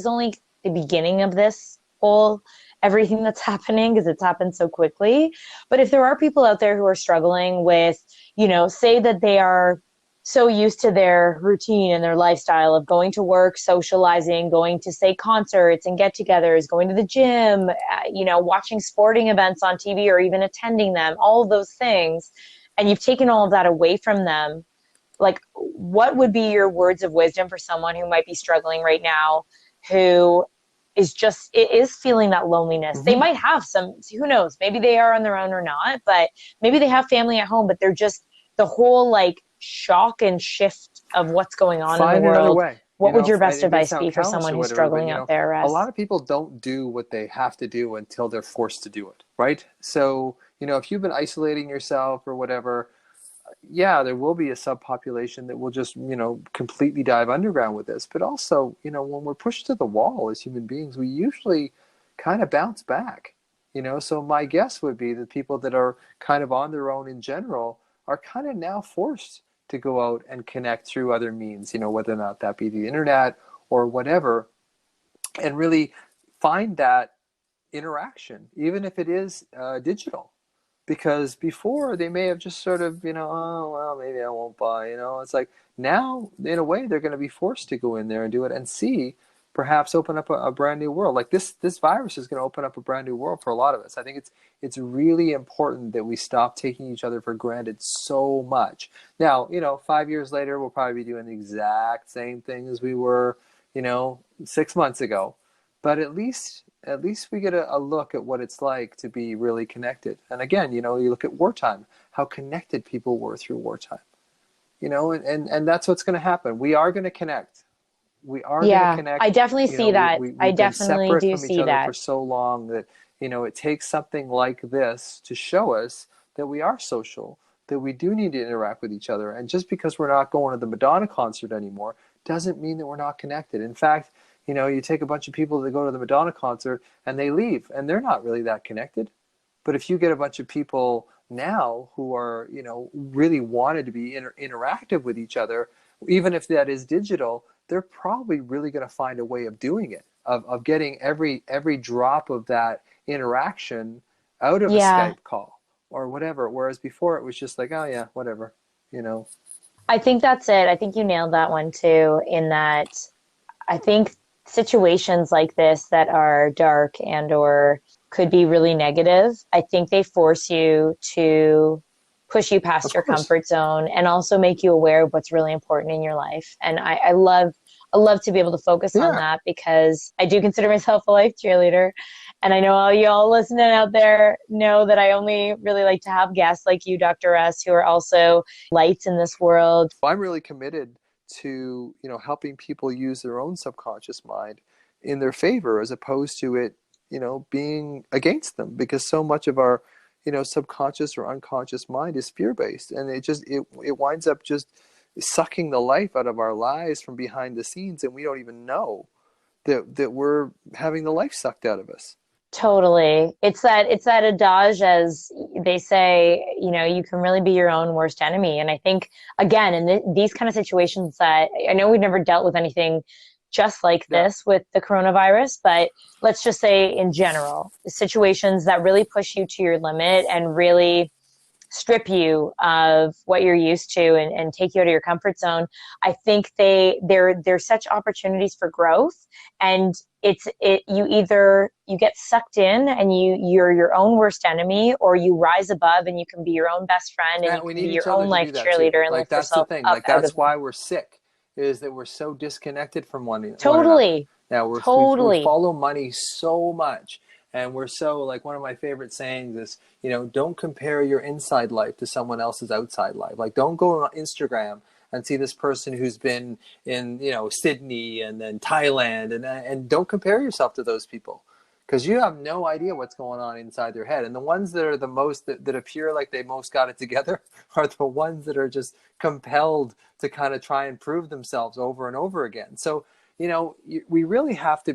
only the beginning of this whole everything that's happening because it's happened so quickly. But if there are people out there who are struggling with, say that they are so used to their routine and their lifestyle of going to work, socializing, going to say concerts and get-togethers, going to the gym, watching sporting events on TV or even attending them, all of those things, and you've taken all of that away from them, like what would be your words of wisdom for someone who might be struggling right now, who is feeling that loneliness? They Mm-hmm. might have some, who knows, maybe they are on their own or not, but maybe they have family at home, but they're just the whole like shock and shift of what's going on in the Find another world. way. What would your best It may advice sound be for callous someone or who's whatever, but struggling out there, a Russ? lot of people don't do what they have to do until they're forced to do it, right? So, if you've been isolating yourself or whatever, yeah, there will be a subpopulation that will just, completely dive underground with this. But also, when we're pushed to the wall as human beings, we usually kind of bounce back. So my guess would be that people that are kind of on their own in general are kind of now forced to go out and connect through other means, whether or not that be the internet or whatever, and really find that interaction, even if it is digital, because before they may have just sort of, oh, well, maybe I won't buy, it's like now, in a way, they're going to be forced to go in there and do it and see, perhaps open up a brand new world. Like this virus is going to open up a brand new world for a lot of us. I think it's really important that we stop taking each other for granted so much. Now, 5 years later, we'll probably be doing the exact same thing as we were, 6 months ago. But at least we get a look at what it's like to be really connected. And again, you look at wartime, how connected people were through wartime. And that's what's going to happen. We are going to connect. We are going to Yeah, connect. I definitely see that. I We've been definitely separate do from each see other for that. so long that, it takes something like this to show us that we are social, that we do need to interact with each other. And just because we're not going to the Madonna concert anymore doesn't mean that we're not connected. In fact, you take a bunch of people that go to the Madonna concert and they leave and they're not really that connected. But if you get a bunch of people now who are, really wanted to be interactive with each other, even if that is digital, they're probably really going to find a way of doing it, of getting every drop of that interaction out of a Yeah, Skype call or whatever. Whereas before it was just like, oh yeah, whatever, I think that's it. I think you nailed that one too, in that I think situations like this that are dark and or could be really negative, I think they force you to push you past Of your course. comfort zone and also make you aware of what's really important in your life. And I love to be able to focus on Yeah. that because I do consider myself a life cheerleader. And I know all y'all listening out there know that I only really like to have guests like you, Dr. Russ, who are also lights in this world. I'm really committed to, helping people use their own subconscious mind in their favor as opposed to it, being against them, because so much of our, subconscious or unconscious mind is fear-based, and it winds up just sucking the life out of our lives from behind the scenes, and we don't even know that we're having the life sucked out of us. Totally. It's that adage, as they say, you can really be your own worst enemy. And I think again, in these kind of situations, that I know we've never dealt with anything just like Yeah. this with the coronavirus, but let's just say in general, situations that really push you to your limit and really strip you of what you're used to and take you out of your comfort zone. I think they're such opportunities for growth, and you either you get sucked in and you're your own worst enemy, or you rise above and you can be your own best friend and you And we can be need each your other own to do life that too. cheerleader and Like lift that's the yourself thing. up Like out of that's them. why we're sick, is that we're so disconnected from one another. Totally. Now we Totally. follow money so much, and we're so, like, one of my favorite sayings is, don't compare your inside life to someone else's outside life. Like, don't go on Instagram and see this person who's been in, Sydney and then Thailand, and don't compare yourself to those people, because you have no idea what's going on inside their head. And the ones that are the most that appear like they most got it together are the ones that are just compelled to kind of try and prove themselves over and over again. So, we really have to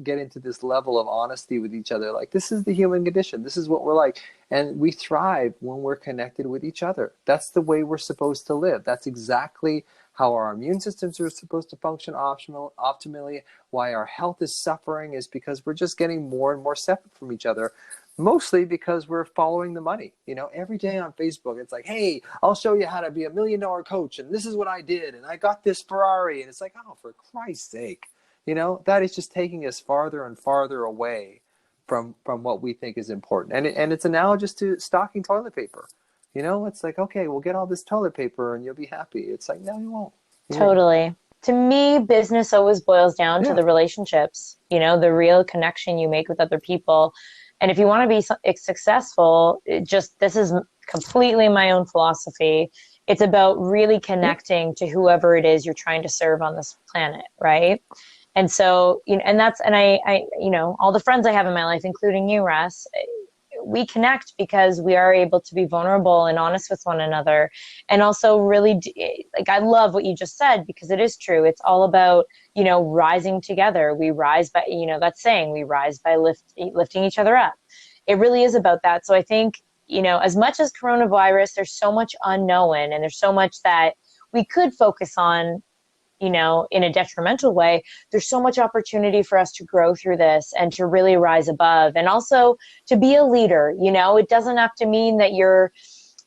get into this level of honesty with each other. Like, this is the human condition. This is what we're like. And we thrive when we're connected with each other. That's the way we're supposed to live. That's exactly how our immune systems are supposed to function optimally. Why our health is suffering is because we're just getting more and more separate from each other. Mostly because we're following the money. Every day on Facebook, it's like, hey, I'll show you how to be $1 million coach. And this is what I did. And I got this Ferrari. And it's like, oh, for Christ's sake, that is just taking us farther and farther away from what we think is important. And it's analogous to stocking toilet paper. It's like, okay, we'll get all this toilet paper and you'll be happy. It's like, no, you won't. Totally. To me, business always boils down to Yeah. the relationships, the real connection you make with other people. And if you want to be successful, this is completely my own philosophy. It's about really Yeah. connecting to whoever it is you're trying to serve on this planet, right? And so, and I, all the friends I have in my life, including you, Russ, we connect because we are able to be vulnerable and honest with one another. And also really, like, I love what you just said, because it is true. It's all about, rising together. We rise by, that saying, we rise by lifting each other up. It really is about that. So I think, as much as coronavirus, there's so much unknown and there's so much that we could focus on in a detrimental way, there's so much opportunity for us to grow through this and to really rise above, and also to be a leader. It doesn't have to mean that you're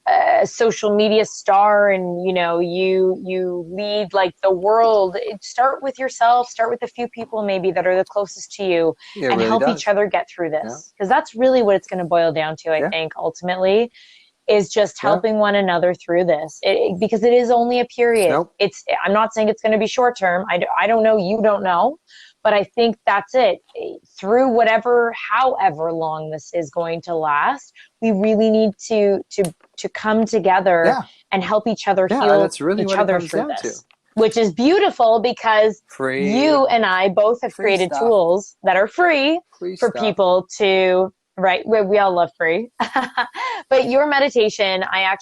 a social media star and you lead like the world. Start with yourself, start with a few people maybe that are the closest to you, It and really help each does. other get through Yeah. this, because that's really what it's going to boil down to, I Yeah. think, ultimately, is just Yeah. helping one another through this, because it is only a period. Nope. I'm not saying it's going to be short term. I don't know, you don't know, but I think that's it. Through however long this is going to last, we really need to come together Yeah. and help each other Yeah. heal That's really each what it other comes through down to. this, which is beautiful, because Free, you and I both have free created stuff. tools that are free Free for stuff. people to, right? We all love free. But your meditation, I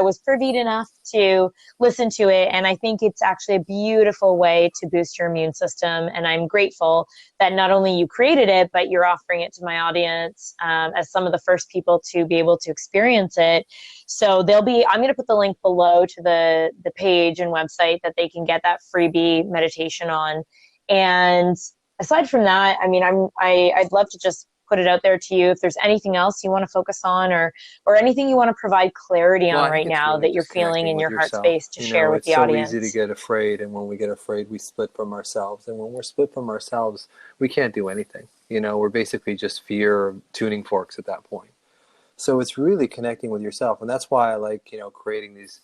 was privy enough to listen to it. And I think it's actually a beautiful way to boost your immune system. And I'm grateful that not only you created it, but you're offering it to my audience as some of the first people to be able to experience it. So I'm going to put the link below to the page and website that they can get that freebie meditation on. And aside from that, I mean, I'd love to just put it out there to you if there's anything else you want to focus on, or anything you want to provide clarity Well, on I think right it's now really that you're just feeling connecting in with your heart yourself. space to share with It's the so easy to audience. get afraid, and when we get afraid, we split from ourselves. And when we're split from ourselves, we can't do anything. We're basically just fear tuning forks at that point. So it's really connecting with yourself, and that's why I like, creating these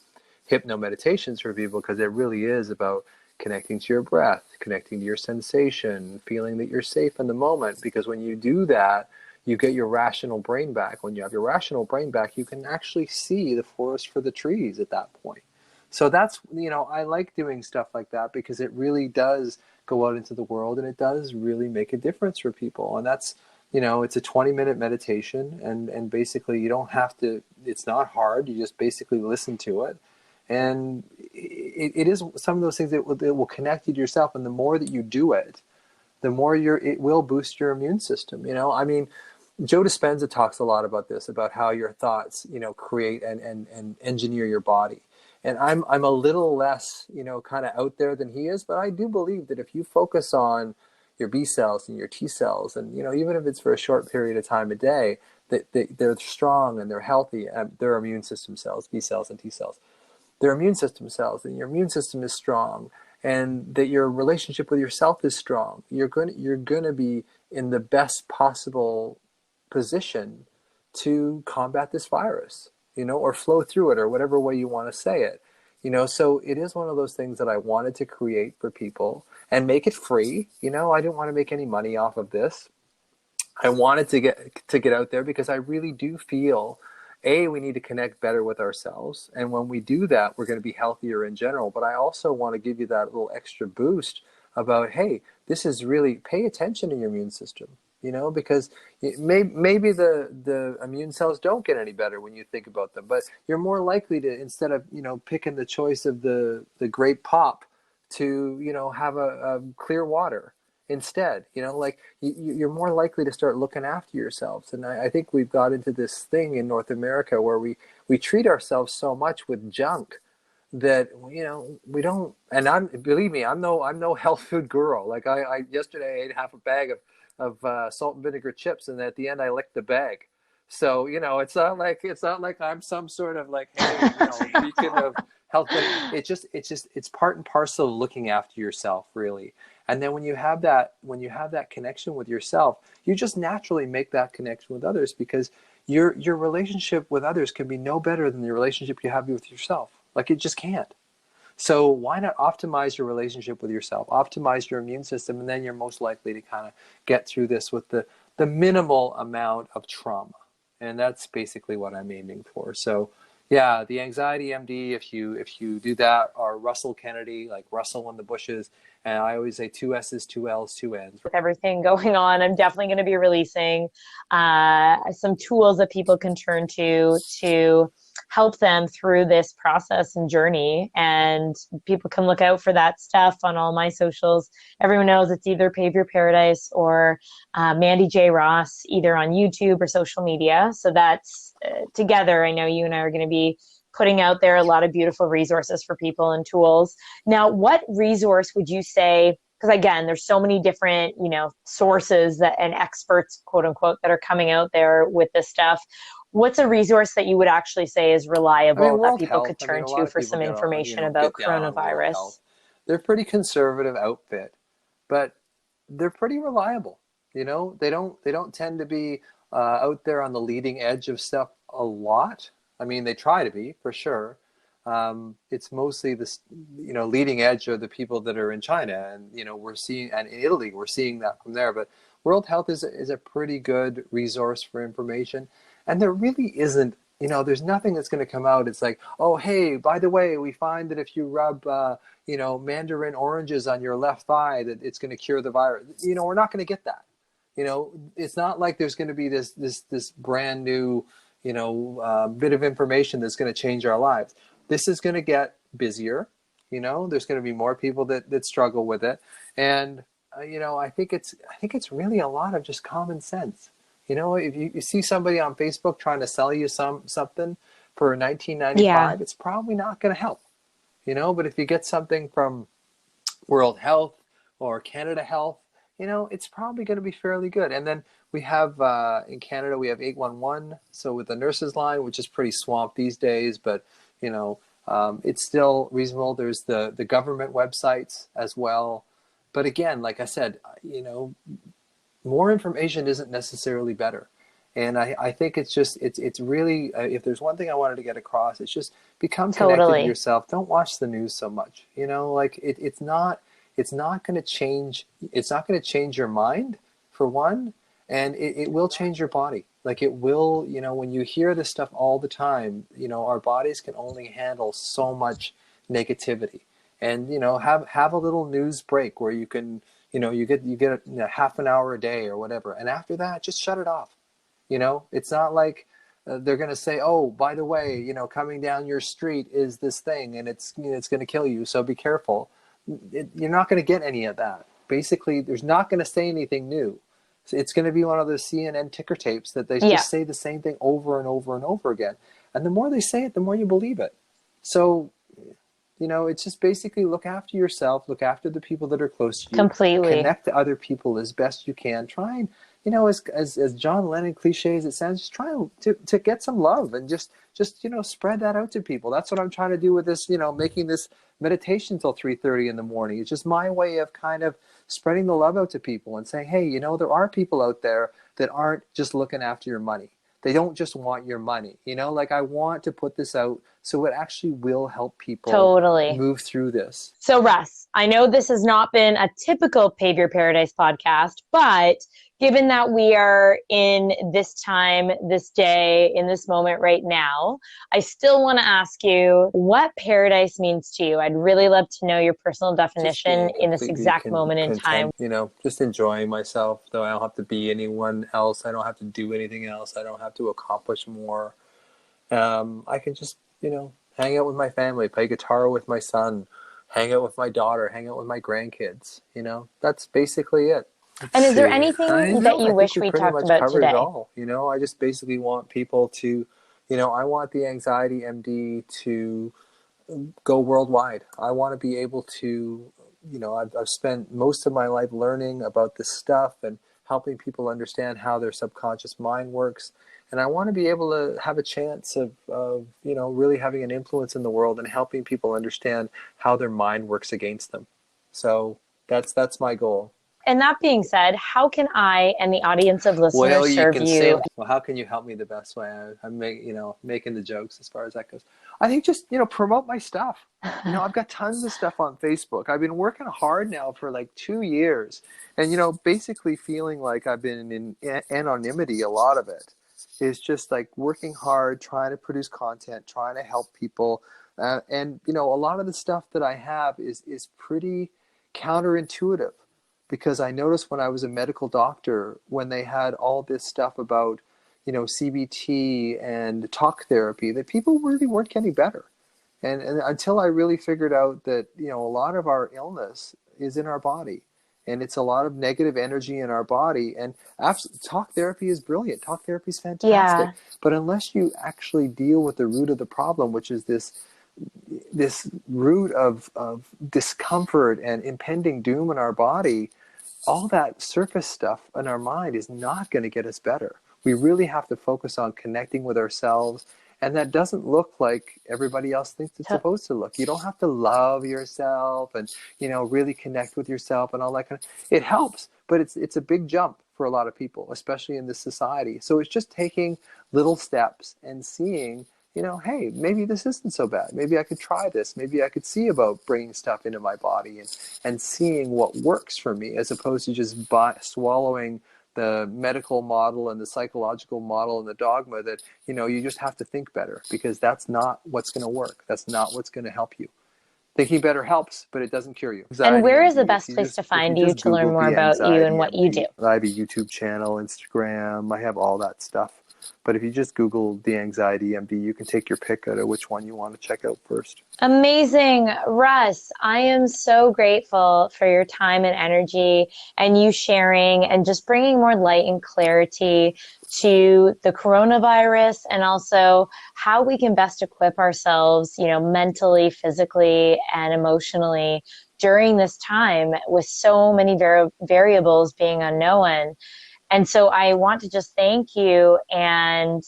hypno meditations for people, because it really is about connecting to your breath, connecting to your sensation, feeling that you're safe in the moment. Because when you do that, you get your rational brain back. When you have your rational brain back, you can actually see the forest for the trees at that point. So that's, I like doing stuff like that because it really does go out into the world, and it does really make a difference for people. And that's, it's a 20-minute meditation, and basically you don't have to, it's not hard. You just basically listen to it. And it is some of those things that it will connect you to yourself. And the more that you do it, the more it will boost your immune system. I mean, Joe Dispenza talks a lot about this, about how your thoughts, create and engineer your body. And I'm a little less, kind of out there than he is, but I do believe that if you focus on your B cells and your T cells, and even if it's for a short period of time a day, that they're strong and they're healthy, their immune system cells, B cells and T cells, their immune system cells, and your immune system is strong, and that your relationship with yourself is strong, you're going to be in the best possible position to combat this virus, or flow through it, or whatever way you want to say it. So it is one of those things that I wanted to create for people and make it free. I didn't want to make any money off of this. I wanted to get out there because I really do feel, we need to connect better with ourselves, and when we do that, we're going to be healthier in general. But I also want to give you that little extra boost about, hey, this is really, pay attention to your immune system. Because maybe the immune cells don't get any better when you think about them, but you're more likely to, instead of picking the choice of the grape pop, to have a clear water instead. Like you're more likely to start looking after yourselves. And I think we've got into this thing in North America where we treat ourselves so much with junk that we don't. And believe me, I'm no health food guru. Like I yesterday I ate half a bag of salt and vinegar chips, and at the end I licked the bag. So it's not like I'm some sort of like, hey, beacon of health, but it's part and parcel of looking after yourself, really. And then when you have that connection with yourself, you just naturally make that connection with others, because your relationship with others can be no better than the relationship you have with yourself. Like, it just can't. So why not optimize your relationship with yourself, optimize your immune system, and then you're most likely to kind of get through this with the minimal amount of trauma. And that's basically what I'm aiming for. So yeah, the Anxiety MD, if you do that, or Russell Kennedy, like Russell in the bushes, and I always say 2 S's, 2 L's, 2 N's. With everything going on, I'm definitely going to be releasing some tools that people can turn to help them through this process and journey. And people can look out for that stuff on all my socials. Everyone knows it's either Pave Your Paradise or Mandy J. Ross, either on YouTube or social media. So that's together. I know you and I are going to be putting out there a lot of beautiful resources for people and tools. Now, what resource would you say, because again, there's so many different, sources that and experts, quote unquote, that are coming out there with this stuff. What's a resource that you would actually say is I mean, reliable that World people could Health, I mean, turn a lot to of for people some get on, information about get down on World coronavirus? Health. They're a pretty conservative outfit, but they're pretty reliable. They don't tend to be out there on the leading edge of stuff a lot. I mean, they try to be for sure. It's mostly this, leading edge are the people that are in China, and we're seeing, and in Italy, we're seeing that from there. But World Health is a pretty good resource for information, and there really isn't. There's nothing that's going to come out. It's like, oh, hey, by the way, we find that if you rub, mandarin oranges on your left thigh, that it's going to cure the virus. We're not going to get that. It's not like there's going to be this brand new, bit of information that's going to change our lives. This is going to get busier. There's going to be more people that struggle with it, and I think it's really a lot of just common sense. If you see somebody on Facebook trying to sell you something for Yeah, 1995, it's probably not going to help. But if you get something from World Health or Canada Health, it's probably going to be fairly good. And then we have in Canada we have 811, so with the nurses line, which is pretty swamped these days, but it's still reasonable. There's the government websites as well. But again, like I said, more information isn't necessarily better. And I think it's really, if there's one thing I wanted to get across, it's just become connected to totally. yourself. Don't watch the news so much. Like it's not going to change. It's not going to change your mind, for one, and it will change your body. Like it will, when you hear this stuff all the time, our bodies can only handle so much negativity. And have a little news break where you can, you get half an hour a day or whatever, and after that, just shut it off. It's not like they're going to say, oh, by the way, coming down your street is this thing, and it's going to kill you, so be careful. You're not going to get any of that. Basically, there's not going to say anything new. It's going to be one of those CNN ticker tapes that they Yeah, just say the same thing over and over and over again. And the more they say it, the more you believe it. So, it's just basically look after yourself, look after the people that are close to you, completely. connect to other people as best you can. Try and, as John Lennon cliche as it sounds, just try to get some love and just spread that out to people. That's what I'm trying to do with this, making this meditation till 3:30 in the morning. It's just my way of kind of spreading the love out to people and saying, hey, there are people out there that aren't just looking after your money. They don't just want your money. Like I want to put this out so it actually will help people Totally. move through this. So, Russ, I know this has not been a typical Pave Your Paradise podcast, but given that we are in this time, this day, in this moment right now, I still want to ask you what paradise means to you. I'd really love to know your personal Just definition being in this completely exact moment in time. content, just enjoying myself, though I don't have to be anyone else. I don't have to do anything else. I don't have to accomplish more. I can just, hang out with my family, play guitar with my son, hang out with my daughter, hang out with my grandkids. That's basically it. Let's And is there see. anything that you I think wish we we pretty talked much about covered it today? all. I just basically want people to, I want the Anxiety MD to go worldwide. I want to be able to, I've spent most of my life learning about this stuff and helping people understand how their subconscious mind works. And I want to be able to have a chance of really having an influence in the world and helping people understand how their mind works against them. So that's my goal. And that being said, how can I and the audience of Well, listeners you serve can say, you? well, how can you help me the best way? I'm making the jokes as far as that goes. I think just, promote my stuff. I've got tons of stuff on Facebook. I've been working hard now for like 2 years and, basically feeling like I've been in anonymity. A lot of it is just like working hard, trying to produce content, trying to help people. And, a lot of the stuff that I have is pretty counterintuitive because I noticed when I was a medical doctor, when they had all this stuff about, CBT and talk therapy, that people really weren't getting better. And until I really figured out that, a lot of our illness is in our body. and it's a lot of negative energy in our body. And talk therapy is brilliant. Talk therapy is fantastic. Yeah. But unless you actually deal with the root of the problem, which is this root of discomfort and impending doom in our body, all that surface stuff in our mind is not going to get us better. We really have to focus on connecting with ourselves, and that doesn't look like everybody else thinks it's supposed to look. You don't have to love yourself and, really connect with yourself and all that kind of. It helps, but it's a big jump for a lot of people, especially in this society. So it's just taking little steps and seeing, hey, maybe this isn't so bad. Maybe I could try this. Maybe I could see about bringing stuff into my body and seeing what works for me, as opposed to just swallowing the medical model and the psychological model and the dogma that, you just have to think better, because that's not what's going to work. That's not what's going to help you. Thinking better helps, but it doesn't cure you. And where is the best place to find you to learn more about you and what you do? I have a YouTube channel, Instagram. I have all that stuff. But if you just Google the Anxiety MD, you can take your pick out of which one you want to check out first. Amazing. Russ, I am so grateful for your time and energy and you sharing and just bringing more light and clarity to the coronavirus, and also how we can best equip ourselves, mentally, physically, and emotionally during this time with so many variables being unknown. And so I want to just thank you, and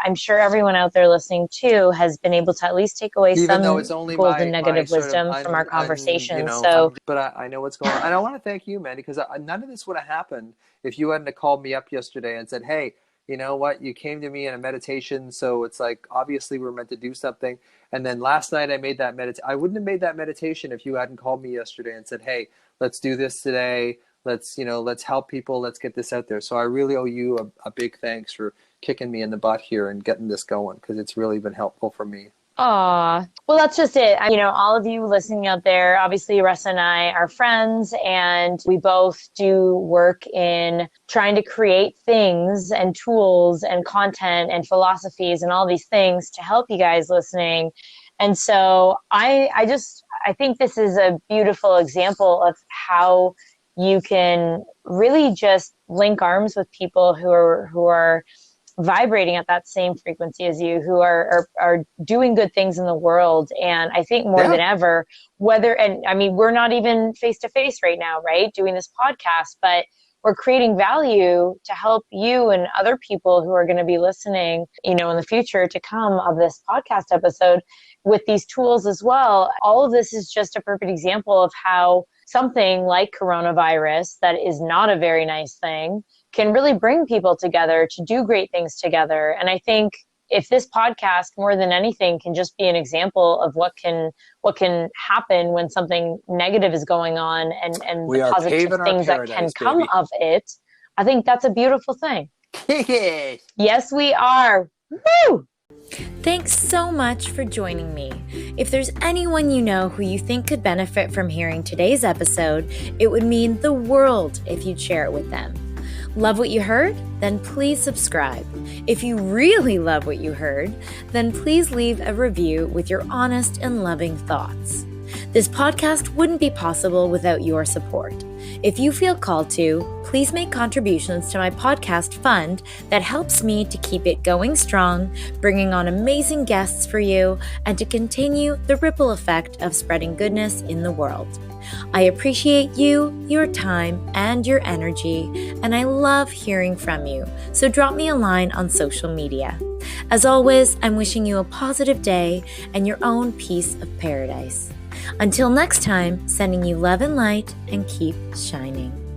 I'm sure everyone out there listening too has been able to at least take away some golden negative wisdom from our conversation. But I know what's going on. And I want to thank you, Mandy, because none of this would have happened if you hadn't called me up yesterday and said, hey, you know what, you came to me in a meditation, so it's like, obviously we're meant to do something. And then last night I made that meditation. I wouldn't have made that meditation if you hadn't called me yesterday and said, hey, let's do this today. Let's help people. Let's get this out there. So I really owe you a big thanks for kicking me in the butt here and getting this going, because it's really been helpful for me. Aw, well, that's just it. All of you listening out there, obviously Russ and I are friends, and we both do work in trying to create things and tools and content and philosophies and all these things to help you guys listening. And so I think this is a beautiful example of how you can really just link arms with people who are vibrating at that same frequency as you, who are doing good things in the world. And I think more than ever, we're not even face to face right now, right? Doing this podcast, but we're creating value to help you and other people who are going to be listening, in the future to come of this podcast episode with these tools as well. All of this is just a perfect example of how something like coronavirus, that is not a very nice thing, can really bring people together to do great things together. And I think if this podcast, more than anything, can just be an example of what can happen when something negative is going on, and the positive things that can come of it, I think that's a beautiful thing. Yes, we are. Woo! Thanks so much for joining me. If there's anyone you know who you think could benefit from hearing today's episode, it would mean the world if you'd share it with them. Love what you heard? Then please subscribe. If you really love what you heard, then please leave a review with your honest and loving thoughts. This podcast wouldn't be possible without your support. If you feel called to, please make contributions to my podcast fund that helps me to keep it going strong, bringing on amazing guests for you, and to continue the ripple effect of spreading goodness in the world. I appreciate you, your time, and your energy, and I love hearing from you, so drop me a line on social media. As always, I'm wishing you a positive day and your own piece of paradise. Until next time, sending you love and light, and keep shining.